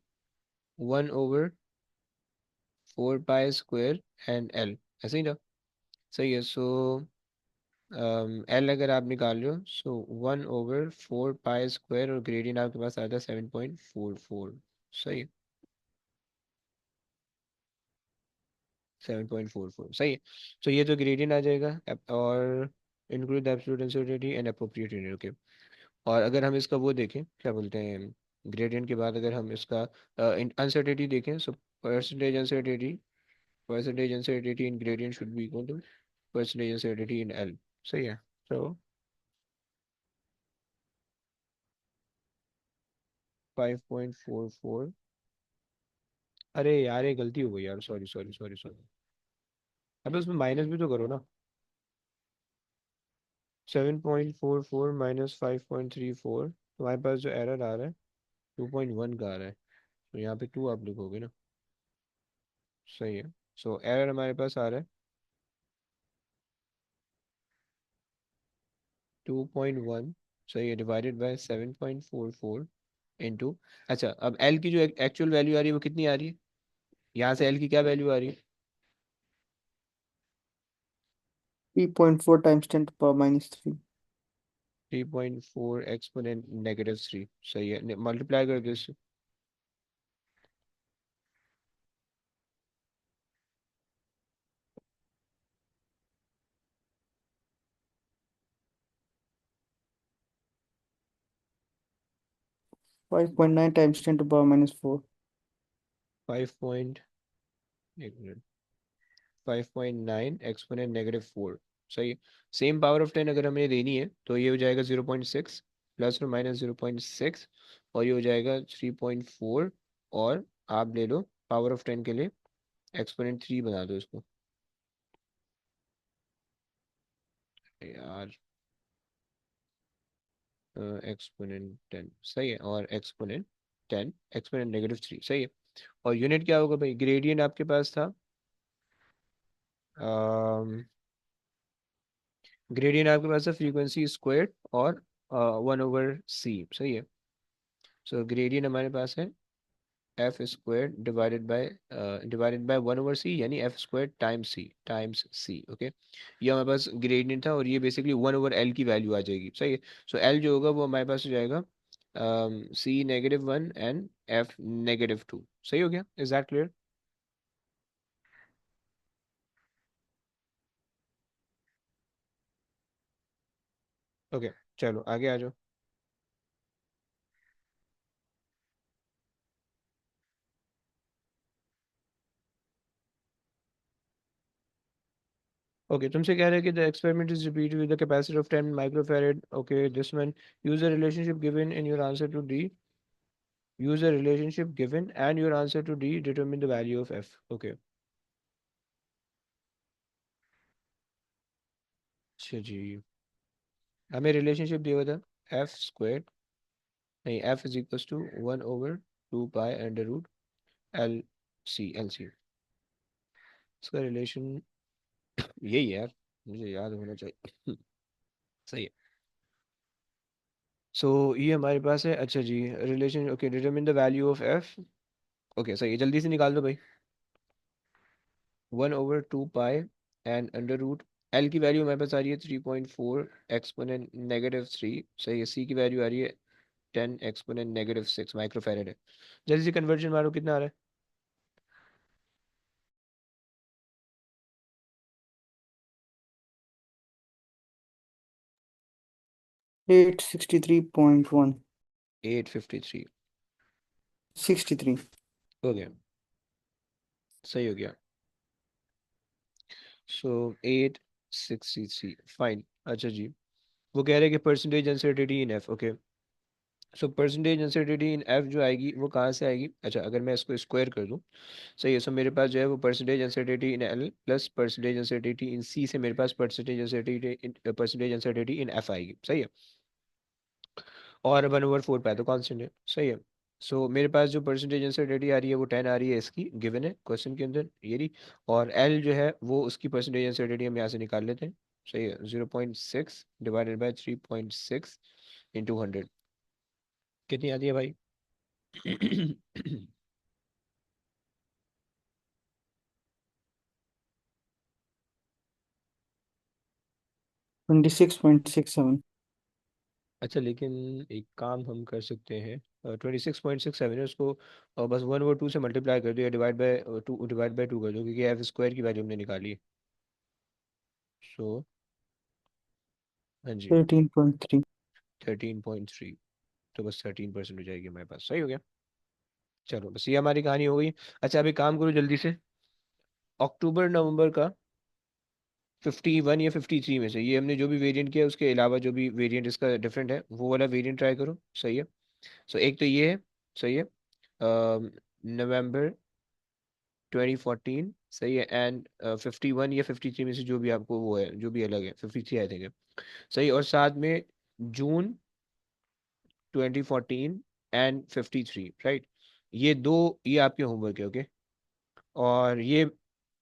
1/4 pi square and L, ऐसे ही था, सही है। सो एल अगर आप निकाल रहे हो, सो 1/4 पाई स्क्वायर, और ग्रेडियंट आपके पास आता है 7.44। सही है, 7.44 सही है। सो ये तो ग्रेडियंट आ जाएगा और include the absolute uncertainty and appropriate unit. Okay, और अगर हम इसका वो देखें, क्या बोलते हैं, ग्रेडियंट के बाद अगर हम इसका अनसर्टेनिटी देखें, so percentage uncertainty, percentage uncertainty in gradient should be equal to percentage uncertainty in L. सही है। तो 5.44, अरे यार ये गलती हो गई यार, सॉरी सॉरी सॉरी सॉरी। अबे उसमें माइनस भी तो करो ना। 7.44 माइनस 5.34, तुम्हारे पास जो एरर आ रहा है 2.1 का आ रहा है, तो यहाँ पे 2 आप लिखोगे ना। सही है। सो एरर हमारे पास आ रहा है 2.1। सही है, डिवाइडेड बाय 7.44 इंटू, अच्छा अब एल की जो एक्चुअल वैल्यू आ रही है वो कितनी आ रही है, यहाँ से एल की क्या वैल्यू आ रही है? 3.4 टाइम्स 10⁻³ 3.4 एक्सपोनेंट -3। सही है, मल्टीप्लाई कर दो इससे। 5.9 टाइम्स 10⁻⁴ 5 पॉइंट, एक मिनट, 5.9 एक्सपोनेंट -4। सही है। सेम पावर ऑफ 10 अगर हमें देनी है तो ये हो जाएगा 0.6 प्लस और माइनस 0.6, और ये हो जाएगा 3.4, और आप ले लो पावर ऑफ 10 के लिए एक्सपोनेंट 3 बना दो इसको। यार एक्सपोनेंट 10 सही है, और एक्सपोनेंट 10 एक्सपोनेंट -3 सही है। और यूनिट क्या होगा भाई, ग्रेडियंट आपके पास था, ग्रेडियंट आपके पास है फ्रीक्वेंसी स्क्वायर और 1/c। सही है। सो ग्रेडियंट हमारे पास है F square divided by 1/c, यानी F square times C. Okay, ये हमारे पास ग्रेडियंट था, और ये बेसिकली 1/l की वैल्यू आ जाएगी। सही है। सो एल जो होगा वो हमारे पास हो जाएगा C-1 एंड F-2। सही हो गया, इज दैट क्लियर? ओके, चलो आगे आ जाओ। ओके, तुमसे कह रहे हैं कि the experiment is repeated with the capacity of 10 microfarad. Okay, this one, use the relationship given in your answer to D, use the relationship given and your answer to D, determine the value of F। Okay, अच्छा जी, हमें relationship दिया हुआ था F square, नहीं, F is equal to 1/2 pi under root L C. इसका relation यही है यार, मुझे याद होना चाहिए। सही है। सो ये हमारे पास है, अच्छा जी, relation. Okay, determine the value of F. Okay सही है, जल्दी से निकाल दो भाई। 1/2 pi and under root, L की वैल्यू हमारे पास आ रही है 3.4 एक्सपोनेंट -3। सही है। सी की वैल्यू आ रही है 10 एक्सपोनेंट -6 माइक्रोफैरड है। जल्दी से कन्वर्जन मारो, कितना आ रहा है? 863.1 853। 63। हो गया, सही हो गया। सो 863 फाइन। अच्छा जी, वो कह रहे हैं कि percentage uncertainty in F. Okay, so percentage uncertainty in F जो आएगी वो कहाँ से आएगी? अच्छा, अगर मैं इसको स्क्वायर कर दूँ, सही है। सो मेरे पास जो है वो percentage uncertainty in L plus percentage uncertainty in C से मेरे पास परसेंटेज अनसर्टेनिटी इन एफ आएगी। सही है। और 1/4 पाया तो कांस्टेंट है। सही है। सो मेरे पास जो परसेंटेज अनसर्टेनिटी आ रही है वो 10 आ रही है, इसकी गिवन है क्वेश्चन के अंदर ये रही। और एल जो है वो उसकी परसेंटेज अनसर्टेनिटी हम यहाँ से निकाल लेते हैं। सही है, 0.6 डिवाइडेड बाई 3.6 इंटू 100, कितनी आती है भाई? 26.67। अच्छा, लेकिन एक काम हम कर सकते हैं, 26.67 है उसको, बस 1/2 से मल्टीप्लाई कर दो या डिवाइड बाई 2 कर दो, क्योंकि एफ स्क्वायर की वैल्यू हमने निकाली है। सो हाँ जी, 13.3। 13.3, तो बस 13% हो जाएगी हमारे पास, सही हो गया। चलो बस ये हमारी कहानी हो गई। अच्छा, अभी काम करो जल्दी से, अक्टूबर नवंबर का 51 या 53 में से, ये हमने जो भी वेरिएंट किया उसके अलावा जो भी वेरिएंट इसका डिफरेंट है वो वाला वेरिएंट ट्राई करो, सही है। सो एक तो ये है, सही है, नवंबर 2014, सही है, एंड 51 या 53 में से जो भी आपको वो है, जो भी अलग है, 53 आई थिंक है, सही, और साथ में जून 2014 एंड 53, राइट। ये दो, ये आपके होमवर्क है, ओके। और ये,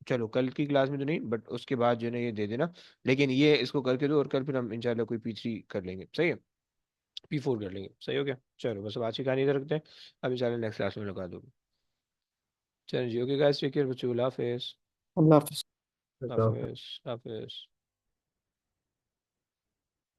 चलो कल की क्लास में तो नहीं, बट उसके बाद जो है ना ये दे देना, लेकिन ये इसको करके दो, और कल फिर हम इंशाल्लाह कोई P3 कर लेंगे, सही है, P4 कर लेंगे, सही हो गया। चलो बस अब आज की कहानी इधर रखते हैं, अब इंशाल्लाह नेक्स्ट क्लास में लगा दो। चलो जी, ओके गाइस, टेक केयर बच्चों, अल्लाह हाफिज़। अल्लाह हाफिज। हाफिज़ हाफिज़।